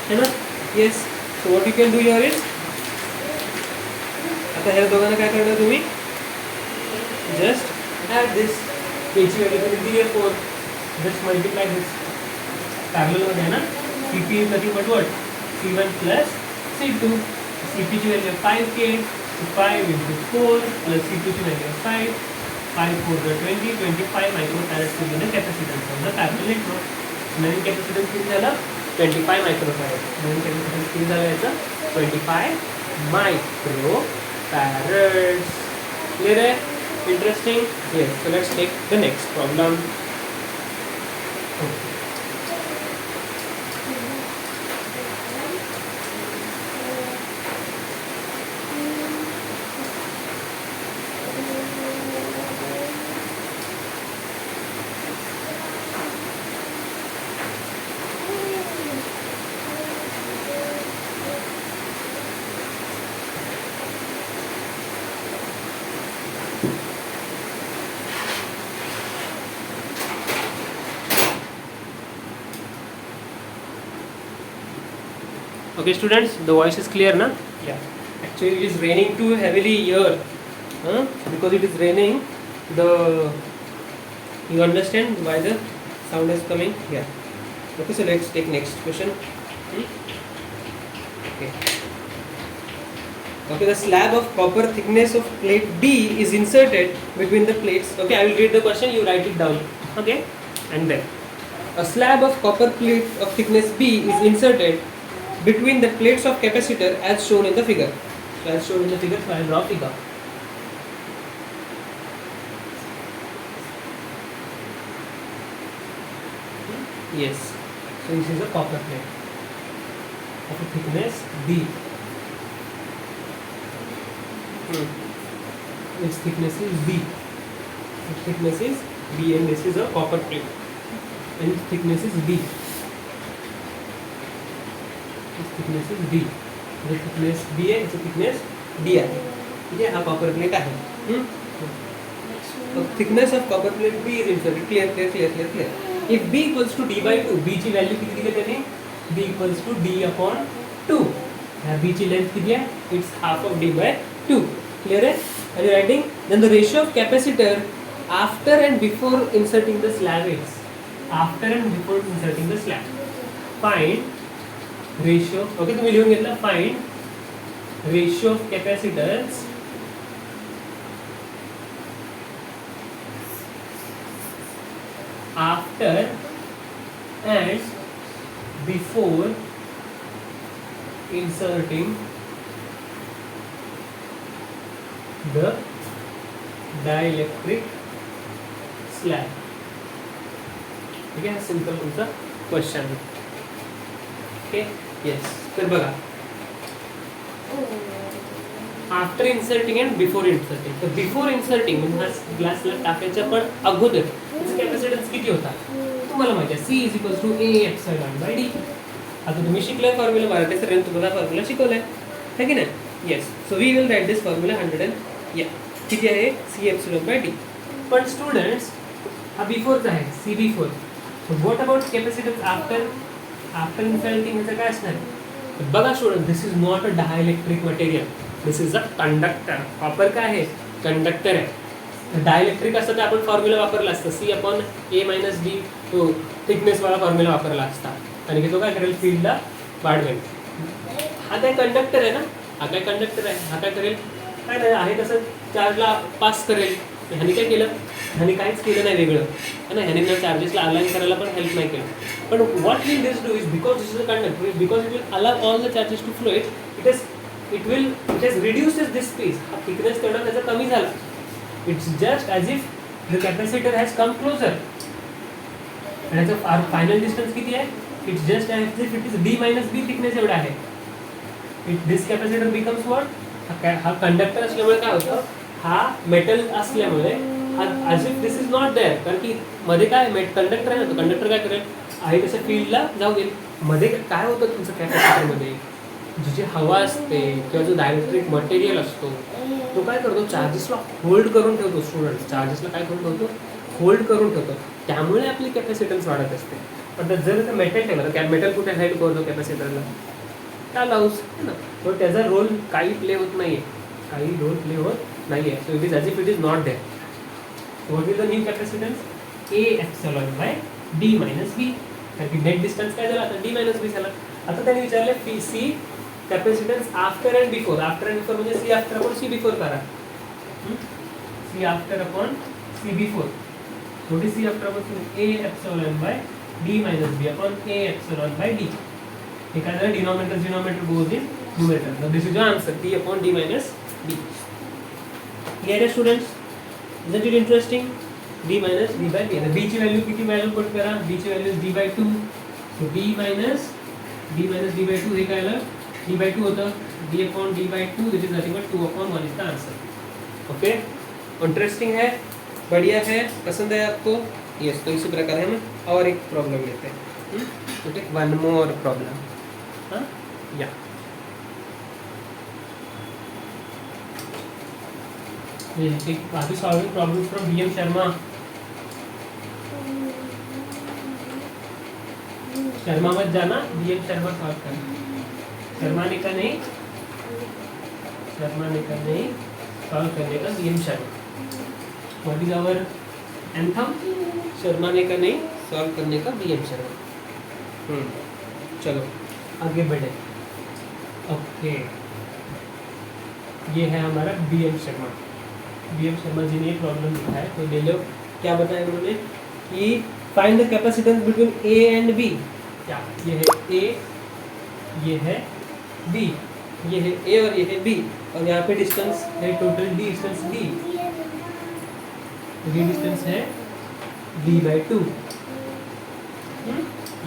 है ना. Yes. So what you can do your is, आता ह्या दोघांना काय करणार तुम्ही, जस्ट ॲड दिस, केची व्हॅल्यू तुम्ही दिली आहे 4, जस्ट मल्टिप्लाय दिस, पॅरललमध्ये आहे ना. CP is nothing but what, C1 plus C2. CP ची value 5K, 5 into 4 plus C2 ची व्हॅल्यू 5, 5 4 20, 25 मायक्रोफॅरेड दिलेलं कॅपॅसिटन्स समजा पॅरलल नेटवर्क. नवीन कॅपॅसिटन्स किती झालं, 25 मायक्रोफॅरेड. नवीन कॅपॅसिटन्स किती झालं याचं, 25 मायक्रोफॅरेड. क्लिअर आहे? Interesting? Yes. So let's take the next problem. Okay, students, the voice is clear, na? Yeah. Actually, it is raining too heavily here. Because it is raining, you understand why the sound is coming? Yeah. Okay, so let's take next question. Okay. Okay, the slab of copper thickness of plate B is inserted between the plates. Okay, I will read the question, you write it down. Okay, and then a slab of copper plate of thickness B is inserted between the plates of capacitor as shown in the figure. So as shown in the figure, so I will draw figure. Yes, so this is a copper plate of a thickness B. Its thickness is B. Its thickness is B, and this is a copper plate. And its thickness is B. Its thickness is B. The thickness B है, its thickness D आहे. ठीक है, हा copper plate आहे. The thickness of copper plate B is inserted. Clear. If B equals to D by 2, B ची value किती दिली त्याने? B equals to D upon 2. B ची length किती आहे? It's half of D by 2. Clear है? Are you writing? Then the ratio of capacitor after and before inserting the slab is after and before inserting the slab. Find ratio. Okay, तुम्ही लिहून घेतलं. Find ratio of capacitors after and before inserting the dielectric slab. ठीक आहे, simple तुमचा question. Okay, yes. तर बघा, after inserting and before inserting. तर before inserting म्हणजे हा ग्लासला टाकायच्या पण अगोदर त्याचा कॅपॅसिटन्स किती होता तुम्हाला माहिती आहे. C is equals to A epsilon by D. आता तुम्ही शिकलाय फॉर्म्युला, मराठी सरांनी तुम्हाला फॉर्म्युला शिकवलाय है की नाही. Yes, so we will write this formula 100 या किती आहे C एप्सिलॉन बाय D. पण स्टुडंट्स हा बिफोरचा आहे, C before. So what about capacitance after inserting ह्याचं काय असणार. बघा student, this is not a dielectric material, this is a conductor. Copper काय आहे, कंडक्टर आहे. डायइलेक्ट्रिक असतं तर आपण फॉर्म्युला वापरला असतं, C/A - D तो थिकनेसवाला फॉर्म्युला वापरला असता. आणि तो काय करेल, फील्डला वाढवेल. हा काय कंडक्टर आहे ना, हा काय कंडक्टर आहे, हा काय करेल, काय नाही आहे तसं चार्जला पास करेल. ह्याने काय केलं, ह्याने काहीच केलं नाही वेगळं है ना. ह्याने ना चार्जेसला अलाइन करायला पण हेल्प नाही केलं. पण what will this do is because this is a conductor, because it will allow all the charges to flow it has reduces this space. हा थिकनेस तेवढा त्याचा कमी झाला. It's just as if the capacitor has come closer. आणि याचा final distance किती आहे, it's just as if it is D minus B thickness एवढा आहे. दिस कॅपॅसिटर बिकम्स व्हॉट, हा कंडक्टर असल्यामुळे काय होतं, हा मेटल असल्यामुळे हा as if this is not there. कारण की मध्ये काय कंडक्टर आहे ना, तो कंडक्टर काय करेल, आहे तसं फील्डला जाऊ देईल. मध्ये काय होतं तुमचं कॅपॅसिटरमध्ये, जी हवा असते किंवा जो डायइलेक्ट्रिक मटेरियल असतो तो काय करतो, चार्जेसला होल्ड करून ठेवतो. स्टुडंट्स, चार्जेसला काय करून ठेवतो, होल्ड करून ठेवतो. त्यामुळे आपली कॅपॅसिटन्स वाढत असते. पण जर मेटल ठेवलं तर मेटल कुठे हेल्प करतो कॅपॅसिटरला, त्याला लावूस ना, तो त्याचा रोल काही प्ले होत नाही आहे, काही रोल प्ले होत नाही आहे. So it is as if it is not there. What is the new capacitance, A epsilon by D minus B. कारण की नेट डिस्टन्स काय झाला, आता D मायनस B झाला. आता त्यांनी विचारले C capacitance after and before. After and before म्हणजे C after upon C before करा. C after upon C before. What is C after upon A epsilon by D minus B upon A epsilon by D. हे काय झालं, denominator goes in numerator. So this is the answer, D upon D minus B. Clear है students, isn't it interesting. D minus D by B. B ची value किती value put करा, B ची value D by 2. So D minus D by 2 हे काय आलं, D by 2 होता, D upon D by 2, this is nothing but 2 upon 1 is the answer. Okay, interesting है, बढ़िया है, पसंद है आपको. यस, तो इसी प्रकार हम और एक प्रॉब्लम लेते हैं. तो टेक वन मोर प्रॉब्लम. हाँ या काफी solving problems from BM Sharma. Sharma मत जाना, BM शर्मा सॉल्व करना. शर्माने का नहीं, सॉल्व करने का B M Sharma. What is our anthem? शर्माने का नहीं, सॉल्व करने का बी एम शर्मा। चलो आगे बढ़े। ओके, ये है हमारा बी एम शर्मा। बी एम शर्मा जी ने ये प्रॉब्लम लिखा है, तो ले लो। क्या बताया उन्होंने कि find the capacitance between A and B. क्या ये है ए, ये है बी, ये है ए और ये है बी, और यहाँ पे डिस्टेंस है total D distance D, D distance है d/2।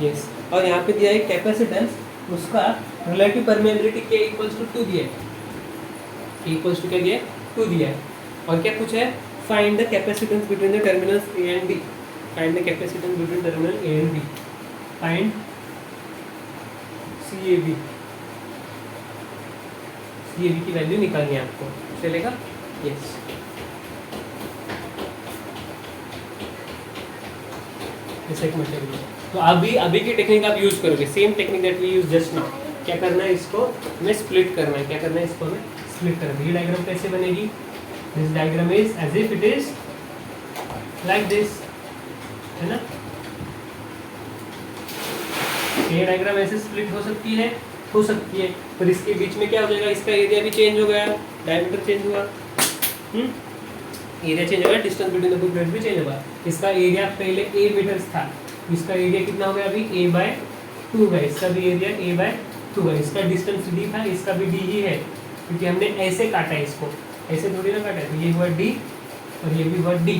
यस, और यहाँ पे दिया है कैपेसिटेंस, उसका relative permeability K equals to 2 दिया है, K इक्वल्स टू क्या दिया है 2 दिया है। और क्या कुछ है, find the capacitance between the terminals A end B, find the capacitance between terminal A end B, find CAB, CAB की वैल्यू निकालनी है आपको, चलेगा? यस। एक मटेरियल, तो अभी की टेक्निक आप यूज करोगे, same technique that we use just now. क्या करना है, इसको हमें स्प्लिट करना है। क्या करना है, इसको हमें स्प्लिट करना है। ये डायग्राम कैसे बनेगी? This diagram is as if it is like this, है ना? ये डायग्राम ऐसे स्प्लिट हो सकती है, पर इसके बीच में क्या हो जाएगा, इसका एरिया भी चेंज हो गया, डायमीटर चेंज हुआ, एरिया चेंज होगा, distance between the two plates भी चेंज होगा। इसका एरिया पहले a मीटर्स था, इसका एरिया कितना हो गया अभी a/2 है, इसका भी एरिया a/2 है। इसका डिस्टेंस d था, इसका भी d ही है, क्योंकि हमने ऐसे काटा है इसको, ऐसे थोड़ी ना काटा है। तो ये हुआ d और ये भी हुआ d,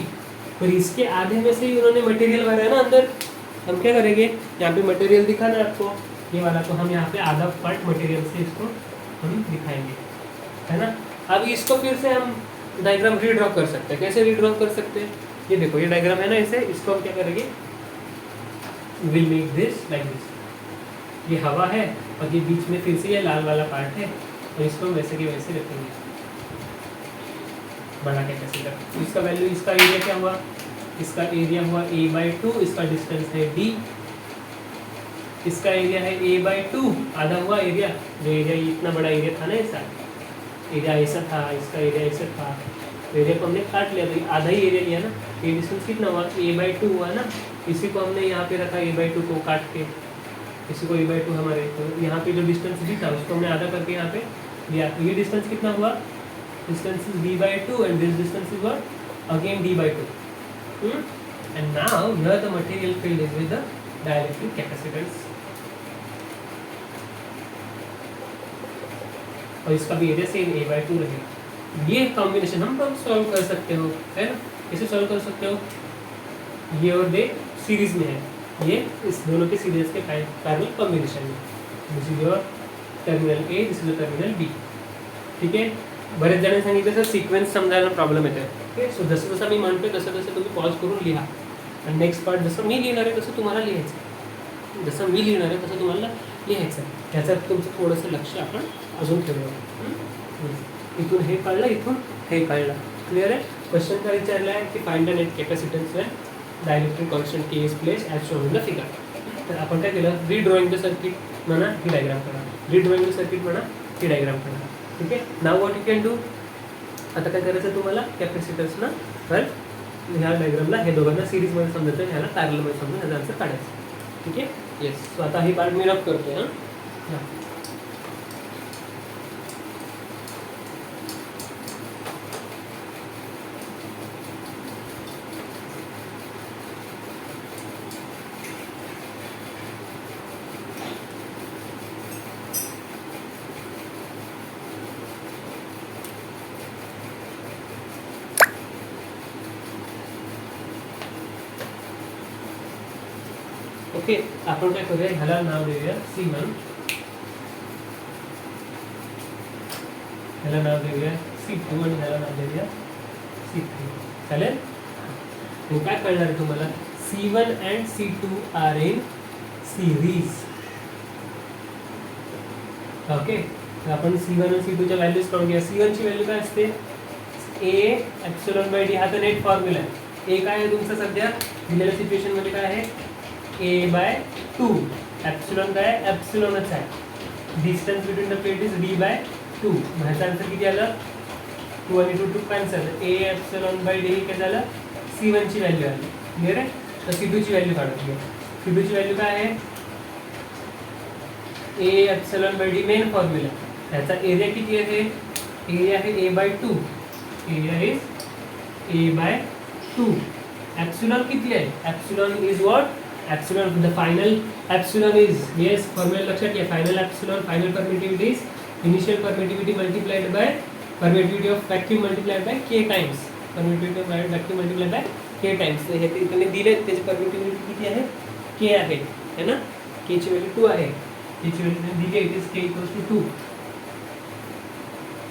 पर इसके आधे में से ही उन्होंने मटेरियल भरा है ना अंदर। हम क्या करेंगे, यहाँ पे मटेरियल दिखाना है आपको, ये वाला, तो हम यहाँ पे आधा पार्ट मटेरियल से इसको हम दिखाएंगे, है ना? अब इसको फिर से हम डायग्राम रीड्रॉ कर सकते हैं। कैसे रीड्रॉ कर सकते हैं? ये देखो, ये डायग्राम है ना, इसे, इसको हम क्या करेंगे, विल मेक दिस लाइक दिस। ये हवा है और ये बीच में फिर से ये लाल वाला पार्ट है, और इसको हम वैसे के वैसे रखेंगे, बड़ा कैपेसिटर। इसका वैल्यू, इसका एरिया क्या हुआ, इसका एरिया हुआ a/2, इसका डिस्टेंस है d, इसका एरिया है a/2, आधा हुआ एरिया, जो एरिया इतना बड़ा एरिया था ना, ऐसा एरिया ऐसा था, इसका एरिया ऐसा था, एरिया को हमने काट लिया, तो आधा ही एरिया लिया ना। ये डिस्टेंस कितना हुआ, a/2 हुआ ना, इसी को हमने यहाँ पे रखा a/2 को काट के, इसी को a/2 हमारे, तो यहाँ पे जो डिस्टेंस भी था उसको हमने आधा करके यहाँ पे लिया। तो ये डिस्टेंस कितना हुआ, distance is d/2 end this distance is what, again d/2। End now here the material field is विद द डाइलेक्ट्रिक कैपेसिटेंस, और इसका भी एरिया सेम a/2 रहेगा। ये कॉम्बिनेशन हम सॉल्व कर सकते हो, है ना? कैसे सॉल्व कर सकते हो, ये और ये सीरीज में है, ये इस दोनों के सीरीज के पैरेलल कॉम्बिनेशन में, this is your terminal A, this is terminal B, ठीक आहे? बरेच जणांनी सांगितलं सर सिक्वेन्स समजायला प्रॉब्लेम येतो, ओके? सो जसं जसं मी म्हणतोय तसं तसं तुम्ही पॉज करून लिहा, आणि नेक्स्ट पार्ट जसं मी लिहिणार आहे तसं तुम्हाला लिहायचं, जसं मी लिहिणार आहे तसं तुम्हाला लिहायचं आहे। त्याच्यात तुमचं थोडंसं लक्ष आपण अजून ठेवूया। इथून हे कळलं, इथून हे कळलं, क्लिअर आहे? क्वेश्चन काय विचारलं आहे की find the net capacitance Wien dielectric constant K is place as shown in the figure. तर आपण काय केलं, रीड्रॉइंग द सर्किट म्हणा, ही डायग्राम करा, रीड्रॉइंग द सर्किट म्हणा, ही डायग्राम करा, ठीक आहे? नाव व्हॉट यू कॅन डू, आता काय करायचं तुम्हाला, कॅपॅसिटन्सना तर ह्या डायग्रामला हे दोघांना सिरीजमध्ये समजायचं, ह्याला पॅरलमध्ये समजून ह्याचा आन्सर काढायचं, ठीक आहे? येस, सो आता ही पार्ट मी रफ करतोय। हां, ओके, आपण काय करूया, ह्याला नाव देऊया C1, ह्याला नाव देऊया C2 आणि ह्याला नाव देऊया C3, चालेल? मग काय कळणार आहे तुम्हाला, C1 and C2 are in series, okay? तर आपण C1 आणि C2च्या व्हॅल्यूज काढून घ्या। C1 ची व्हॅल्यू काय असते, A/d, हा तर नेट फॉर्म्युला आहे। A काय आहे तुमचं सध्या दिलेल्या सिच्युएशनमध्ये काय आहे, a/2, एप्सिलॉन काय आहे, एप्सिलॉनच आहे, distance between the plate is d/2. ह्याचा आन्सर किती आलं? 2 आणि 2 cancel. A epsilon by D काय झालं? C1 ची व्हॅल्यू आली. क्लिअर आहे? तर C2 ची व्हॅल्यू काढून घ्या. C2 ची व्हॅल्यू काय आहे? A epsilon by D main formula. ह्याचा एरिया किती आहे? एरिया आहे A/2. Area is A/2. Epsilon किती आहे? Epsilon is what? Epsilon the final epsilon is, yes formula लक्षात घ्या. Final epsilon, final permittivity is initial permittivity multiplied by permittivity of vacuum multiplied by K times. Permittivity of vacuum multiplied by K times. हे इथे दिले त्याची permittivity किती आहे? K आहे, है ना? K ची व्हॅल्यू 2 आहे. K ची व्हॅल्यू दिली आहे, इट इज K = 2.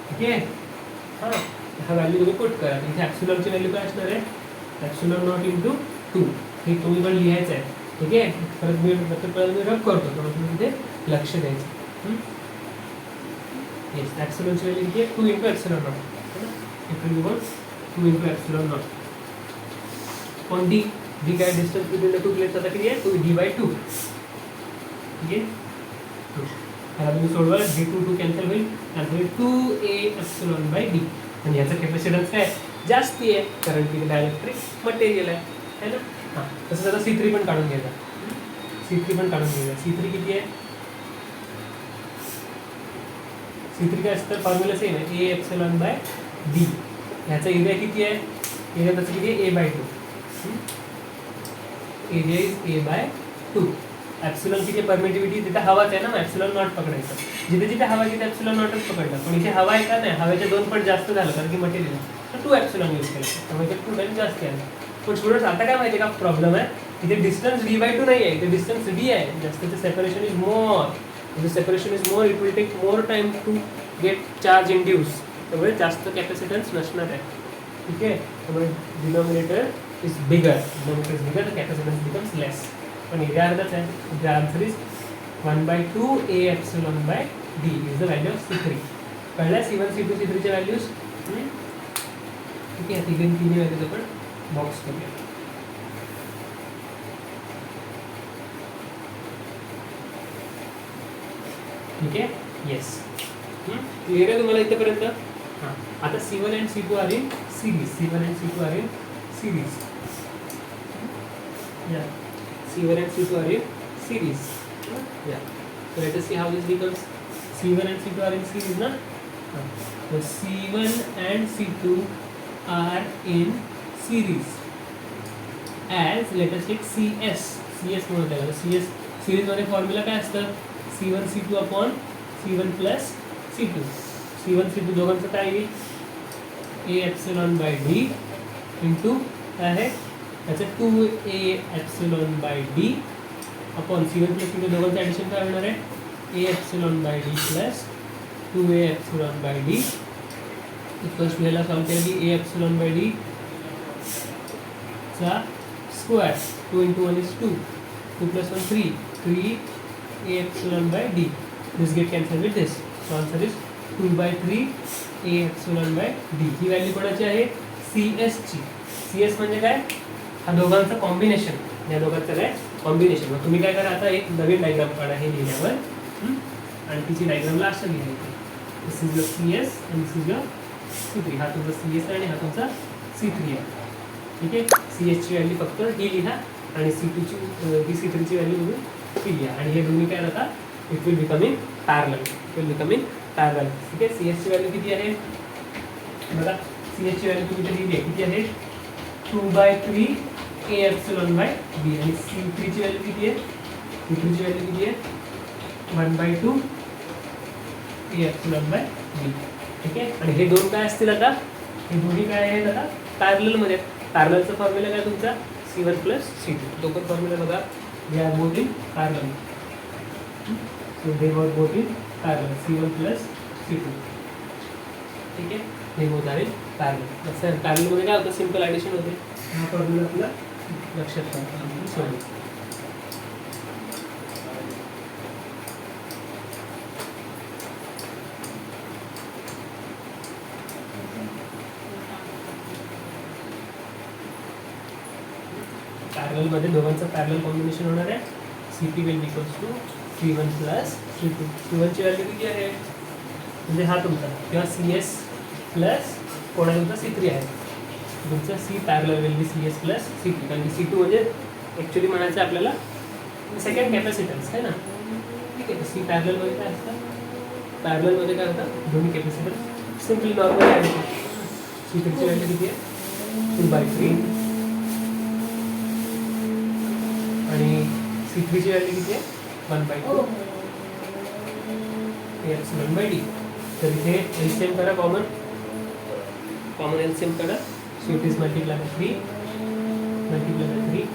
ठीक आहे? हां, हा व्हॅल्यू तुम्ही पुट करा. इथे एप्सिलॉनची व्हॅल्यू काय असणार आहे? Epsilon not into 2. हे तुम्ही पण लिहायचं आहे. ठीक आहे? परत मी रब करतो, तर तुम्ही तिथे लक्ष द्यायचं. येस, एप्सिलॉनची व्हॅल्यू किती आहे? 2 into epsilon not. It will be 2 into epsilon not. On D, D काय distance between the two plates आता किती आहे? 2d/2. ठीक आहे? ह्याला तुम्ही सोडवा, d2 कॅन्सल होईल. नंतर 2a एप्सिलॉन बाय डी. आणि याचा कॅपॅसिटन्स काय जास्ती आहे, कारण की डायलेक्ट्रिक मटेरियल आहे ना? हां, तसंच आता C3 पण काढून घ्यायचा. C3 पण काढून घ्यायचा. C3 किती आहे? C3 काय असतं? फॉर्म्युला सेम आहे, ए एप्सिलॉन बाय डी. ह्याचा एरिया किती आहे? एरिया त्याचं किती आहे? A/2. Area is A/2. Epsilon किती परमिटिव्हिटी? तिथे हवाच आहे ना, मग एप्सिलॉन नॉट पकडायचं. जिथे जिथे हवा तिथे एप्सिलॉन नॉटच पकडलं. पण इथे हवा आहे का? नाही, हवेच्या 2 पट जास्त झालं कारण की मटेरियल. तर 2 एप्सिलॉन यूज केलं, त्यामुळे ते 2 टाइम जास्त आहे. पण स्टुडंट्स आता काय माहिती आहे का प्रॉब्लेम आहे? इथे डिस्टन्स d/2 नाही आहे, इथे डिस्टन्स d आहे. जास्तीचं separation is more. The separation is more, it will take more time to get charge induce. त्यामुळे जास्त कॅपॅसिटन्स नसणार आहे. ठीक आहे? त्यामुळे denominator is bigger. Denominator is bigger, the capacitance becomes less. पण एरिया अर्धाच आहे. The answer is 1/2 a epsilon by D is the value of C3. कळलं? C1, C2, C3 चे व्हॅल्यूज. ठीक आहे? तिन्ही व्हॅल्यूज आपण बॉक्स करूया. ठीक आहे? येस, क्लिअर आहे तुम्हाला इथेपर्यंत? हां, आता C1 and C2 are in series. C1 and C2 are in series. Yeah, C1 and C2 are in series. Yeah. So let us see how this becomes. C1 and C2 are in series, na? So C1 and C2 are in series. As let us take CS. CS म्हणून त्याला. CS series मध्ये formula काय असतं? C1 C2 upon C1 plus C2. C1 C2 दोघांचं काय येईल? A epsilon by D into काय आहे? त्याचं 2a epsilon by D upon C1 plus C2 दोघांचं ॲडिशन काय होणार आहे? A epsilon by D plus 2a epsilon by D equals to ह्याला सॉल्व केलं की A एप्सिलॉन बाय डी चा square. 2 into 1 is 2. 2 plus 1 3. 3a epsilon by D. This get cancel with this. So answer is 2/3 a epsilon by D. He value कोणाची आहे? CS ची. CS म्हणजे काय? हा दोघांचं कॉम्बिनेशन. या दोघांचं काय? कॉम्बिनेशन. मग तुम्ही काय करा, आता एक नवीन डायग्राम काढा हे लिहिल्यावर, आणि तिची डायग्रामला असं लिहायचं. दिस इज युअर CS आणि दिस इज युअर C3. हा तुमचा CS आणि हा तुमचा C3 आहे. ठीक आहे? CS ची व्हॅल्यू फक्त ही लिहा आणि C2 ची C3 ची व्हॅल्यू तुम्ही ती लिहा. आणि हे दोन्ही काय आता it will become in parallel. It will become in parallel. ठीक आहे? CS ची व्हॅल्यू किती आहे बघा? CS ची व्हॅल्यू तुम्ही लिहिली आहे, किती आहे? 2/3 a एप्सिलॉन बाय b. आणि C3 ची व्हॅल्यू किती आहे? C3 ची व्हॅल्यू किती आहे? 1/2 a एप्सिलॉन बाय b. ठीक आहे? आणि हे दोन काय असतील आता? हे दोन्ही काय आहेत आता? पॅरललमध्ये. पॅरललचा फॉर्म्युला काय तुमचा? C1 plus C2. तो पण फॉर्म्युला बघा. They are both in parallel. So they were both in parallel. C1 plus C2. ठीक आहे? हे बोथ आर इन पॅरलल. असं पॅरललमध्ये काय होतं? सिम्पल ॲडिशन होते. हा फॉर्म्युला आपला लक्षात ठेवा. सॉरी, पॅरललमध्ये दोघांचं पॅरलल कॉम्बिनेशन होणार आहे. CP will equals to C1 plus C2. C1ची व्हॅल्यू किती आहे म्हणजे हा तुमचा किंवा CS प्लस कोणाला तुमचा C3 आहे. तुमचा C parallel will be CS plus C2 कारण की C2 म्हणजे ॲक्च्युली म्हणायचं आपल्याला सेकंड कॅपॅसिटन्स आहे ना. ठीक आहे. C पॅरललमध्ये काय असतं पॅरललमध्ये काय होतं दोन्ही कॅपॅसिटन्स सिम्पली नॉर्मल ॲड होतो. C3ची व्हॅल्यू किती आहे 2/3 आणि C3ची व्हॅल्यू किती आहे 1/2 Epsilon/d. तर इथे LCM करा कॉमन LCM करा. So it is multiplied by 3 multiplied by 3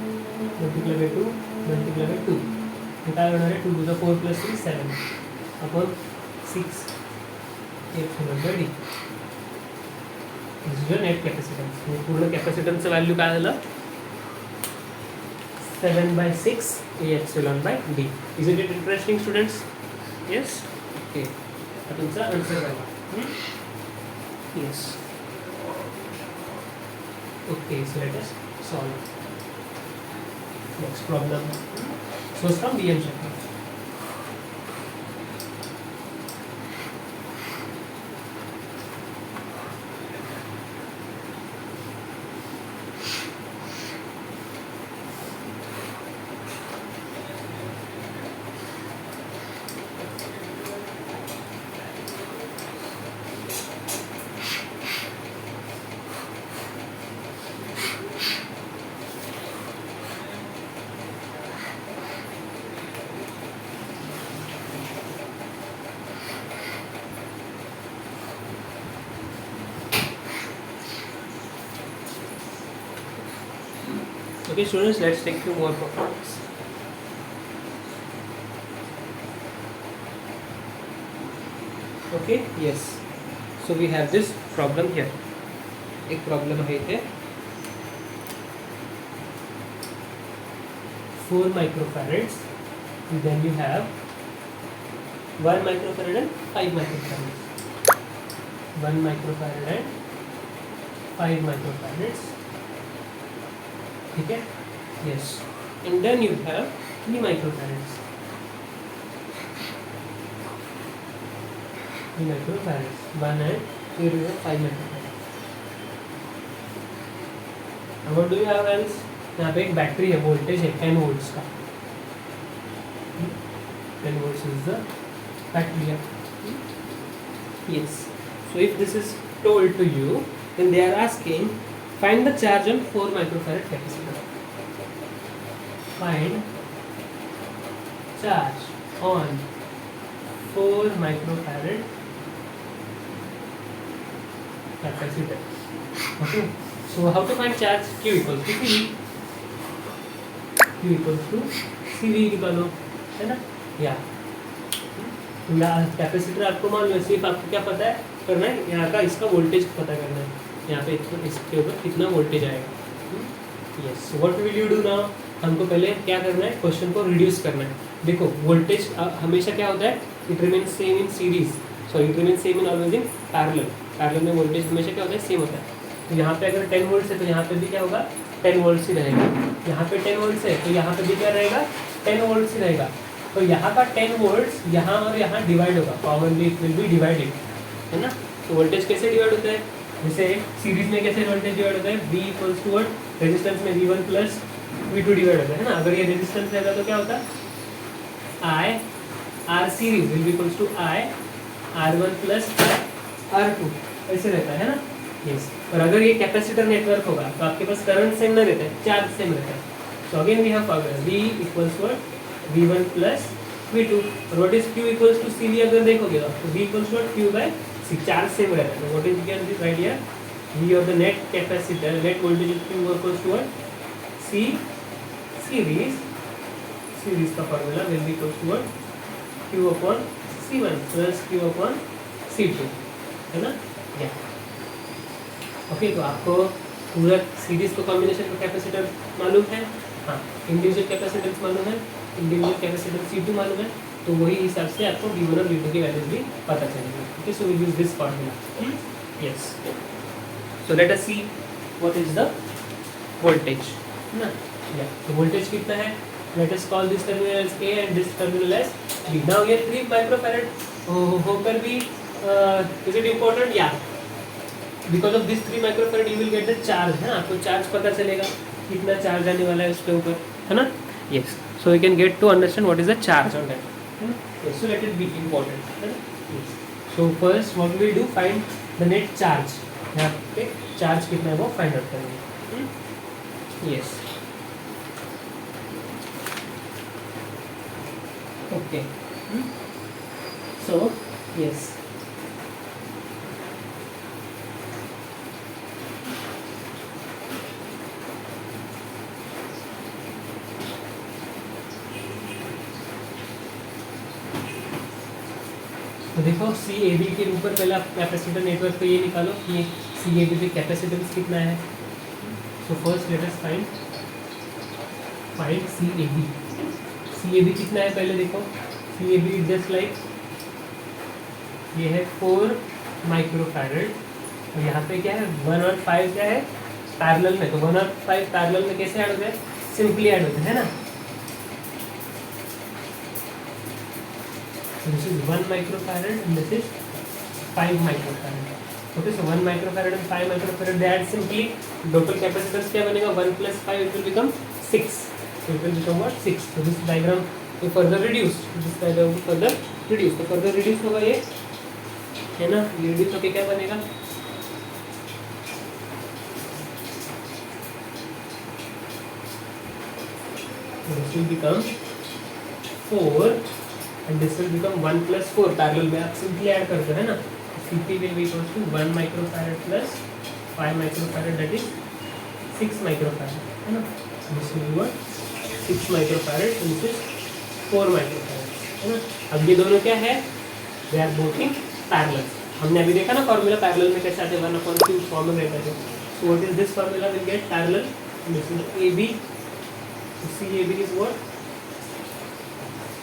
multiplied by 2 multiplied by 2. हे काय होणार आहे 2 to the 4 plus 3 7 upon 6 Epsilon/d. This is your net capacitance. पूर्ण कॅपॅसिटन्सचं व्हॅल्यू काय झालं 7/6 Epsilon/d. Isn't it interesting students? Yes? Okay. हा तुमचा आन्सर आहे. Yes. Okay, so let us solve. Next problem. So it's from BM chapter. Okay, students, let's take few more problems. Okay, yes. So we have this problem here. एक problem है इथे 4 microfarads. Then you have 1 microfarad and 5 microfarads. 1 microfarad and 5 microfarads. ठीक है. Yes. And then you have 3 microfarads. 3 microfarads. 1 and 3 and 5 microfarads. Now what do you have else? यहाँ पे एक battery है, voltage है 10 volts का. 10 volts is the battery. Yes. So if this is told to you, then they are asking find the charge on 4 microfarad capacitor. Find charge on 4 microfarad capacitor. Okay. So how to find charge? Q equals to CV. Q equals to CV निकालो, है ना? या capacitor आपको मालूम है, सिर्फ आपको क्या पता है करना है यहाँ का इसका वोल्टेज पता करना है. यहाँ पे इसके ऊपर कितना वोल्टेज आएगा. Yes. What will you do now? हमको पहले क्या करना है, क्वेश्चन को रिड्यूस करना है. देखो वोल्टेज हमेशा क्या होता है, it remains same in series, sorry it remains same in always in parallel. Parallel में वोल्टेज हमेशा क्या होता है, सेम होता है. तो यहाँ पे अगर 10 वोल्ट है तो यहाँ पे भी क्या होगा 10 वोल्ट ही रहेगा. यहाँ पे 10 वोल्ट है तो यहाँ पे भी क्या रहेगा 10 वोल्ट ही रहेगा. तो यहाँ का 10 वोल्ट यहाँ और यहाँ डिवाइड होगा, commonly it will B divided, है ना. तो वोल्टेज कैसे डिवाइड होता है, जैसे सीरीज में कैसे वोल्टेज डिवाइड होता है, V equals to what, resistance में V1 प्लस V2 डिवाइड होता है ना. अगर ये रेजिस्टेंस रहेगा तो क्या होता है I R series will be equals to I R1 plus R2 ऐसे रहता है ना. यस. और अगर ये कैपेसिटर नेटवर्क होगा तो आपके पास करंट सेम नहीं रहता है, चार्ज सेम रहता है. So again we have formula V equals to V1 plus V2. और what is Q equals to CV अगर देखोगे तो V equals to Q by C, charge same रहता है. What is you can write here V और the net capacitor net voltage Q equals to C series का formula will be equals to Q upon C1 plus Q upon C2, है ना. या okay. तो आपको पूरा सीरीज का combination का कैपेसिटर मालूम है, हाँ. इंडिविजुअल कैपेसिटेंस मालूम है, इंडिविजुअल कैपेसिटर C2 मालूम है. तो वही हिसाब से आपको V1 और V2 की वैल्यूज भी पता चलेगी. Okay. So will use this formula. Yes. So let us see what is the voltage, ना. या तो वोल्टेज कितना है Let us call this terminal as A and this terminal as B. Now here 3 microfarad होकर भी is it important? Yeah. Because of this 3 microfarad you will get the charge, है ना, आपको चार्ज पता चलेगा कितना चार्ज आने वाला है उसके ऊपर, है ना. Yes. So we can get to understand what is the charge on that. Yes. So let it be important. है ना. Yes. So first what we will do, find the net charge. यहाँ पे चार्ज कितना है वो find out करेंगे. Yes. Okay. So yes. तो देखो CAB के ऊपर पहले आप कैपेसिटर नेटवर्क पे ये निकालो कि CAB पे कैपेसिटेंस कितना है. So first let us find CAB. CAB कितना है पहले देखो. CAB इज जस्ट लाइक ये है 4 माइक्रोफैरड और यहाँ पे क्या है 1 और 5 क्या है पैरेलल में. तो 1 और 5 पैरेलल में कैसे ऐड होते हैं, सिंपली ऐड होते हैं ना. This is 1 microfarad and this is 5 microfarad. Okay, so 1 microfarad and 5 microfarad they add simply. Total capacitance क्या बनेगा 1 plus 5 it will become 6. So it will become what 6. So this diagram will further reduce. This diagram will further reduce. तो further reduce होगा ये, है ना. ये reduce okay क्या बनेगा, this will become 4 and this will become 1 plus 4. Parallel में आप सिंपली ऐड करते हैं ना. CP will be equals to 1 microfarad plus 5 microfarad, that is 6 microfarad, है ना. This will be what 6 microfarad and this is 4 microfarad, है ना. अब ये दोनों क्या है, they are both in parallel. हमने अभी देखा ना फॉर्मूला पैरेलल में कैसे आते हैं 1/2 फॉर्म में रहता है. So what is this formula will get parallel. This is AB. CAB is what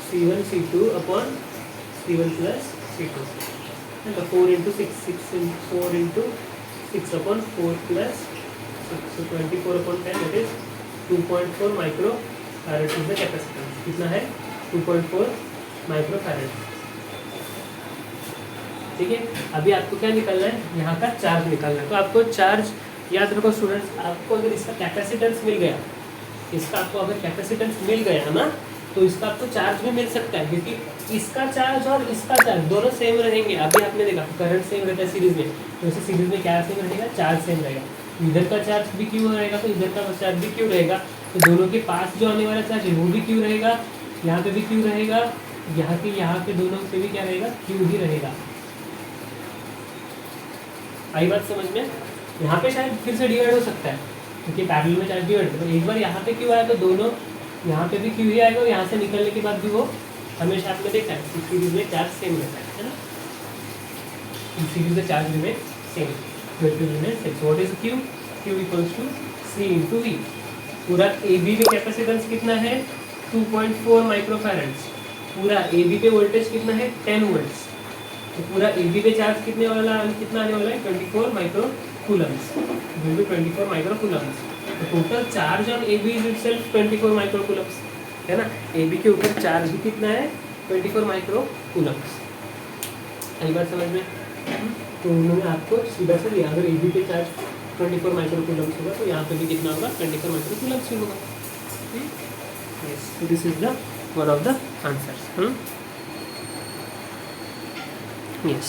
C1 C2 upon C1 plus C2 and the 4 into 6 into 4 into 6 upon 4 plus 6, so 24 upon 10, that is 2.4 microfarad is the capacitance. कितना है 2.4 microfarad. ठीक है. अभी आपको क्या निकालना है, यहाँ का चार्ज निकालना है. तो आपको चार्ज याद रखो स्टूडेंट्स, आपको अगर इसका कैपेसिटेंस मिल गया, इसका आपको अगर कैपेसिटेंस मिल गया ना तो इसका आपको चार्ज भी मिल सकता है, क्योंकि इसका चार्ज और इसका चार्ज दोनों सेम रहेंगे. अभी आपने देखा करंट सेम रहता है सीरीज में, तो इसे सीरीज में क्या सेम रहेगा, चार्ज सेम रहेगा. इधर का चार्ज भी क्यू रहेगा तो इधर का चार्ज भी क्यू रहेगा. तो दोनों के पास जो आने वाला चार्ज है वो भी क्यू रहेगा, यहाँ पे भी क्यू रहेगा, यहाँ पे दोनों पे भी क्या रहेगा, क्यू ही रहेगा. आई बात समझ में. यहाँ पे शायद फिर से डिवाइड हो सकता है क्योंकि पैरेलल में चार्ज डिवाइड है. तो एक बार यहाँ पे क्यू आया तो दोनों यहाँ पे भी क्यू ही आएगा और यहाँ से निकलने के बाद भी वो हमेशा आपने देखा है सीरीज में चार्ज सेम रहता है ना. सीरीज में charge remain same. What is Q, Q equals to C into V. पूरा ए बी में कैपेसिटेंस कितना है 2.4 माइक्रोफैरड्स. पूरा ए बी पे वोल्टेज कितना है 10 वोल्ट्स. तो पूरा ए बी पे चार्ज कितने वाला कितना आने वाला है 24 माइक्रो कूलम्स. 24 micro coulombs. तो total charge on A B is itself 24 micro coulombs, है ना. ए बी के ऊपर चार्ज भी कितना है 24 माइक्रो कूलम्स. आई बात समझ में. तो उन्होंने आपको सीधा से दिया, अगर ए बी पे चार्ज 24 माइक्रो कूलम्स होगा तो यहाँ पे भी कितना होगा 24 माइक्रो कूलम्स ही होगा. Yes, so this is the one of the answers. Yes.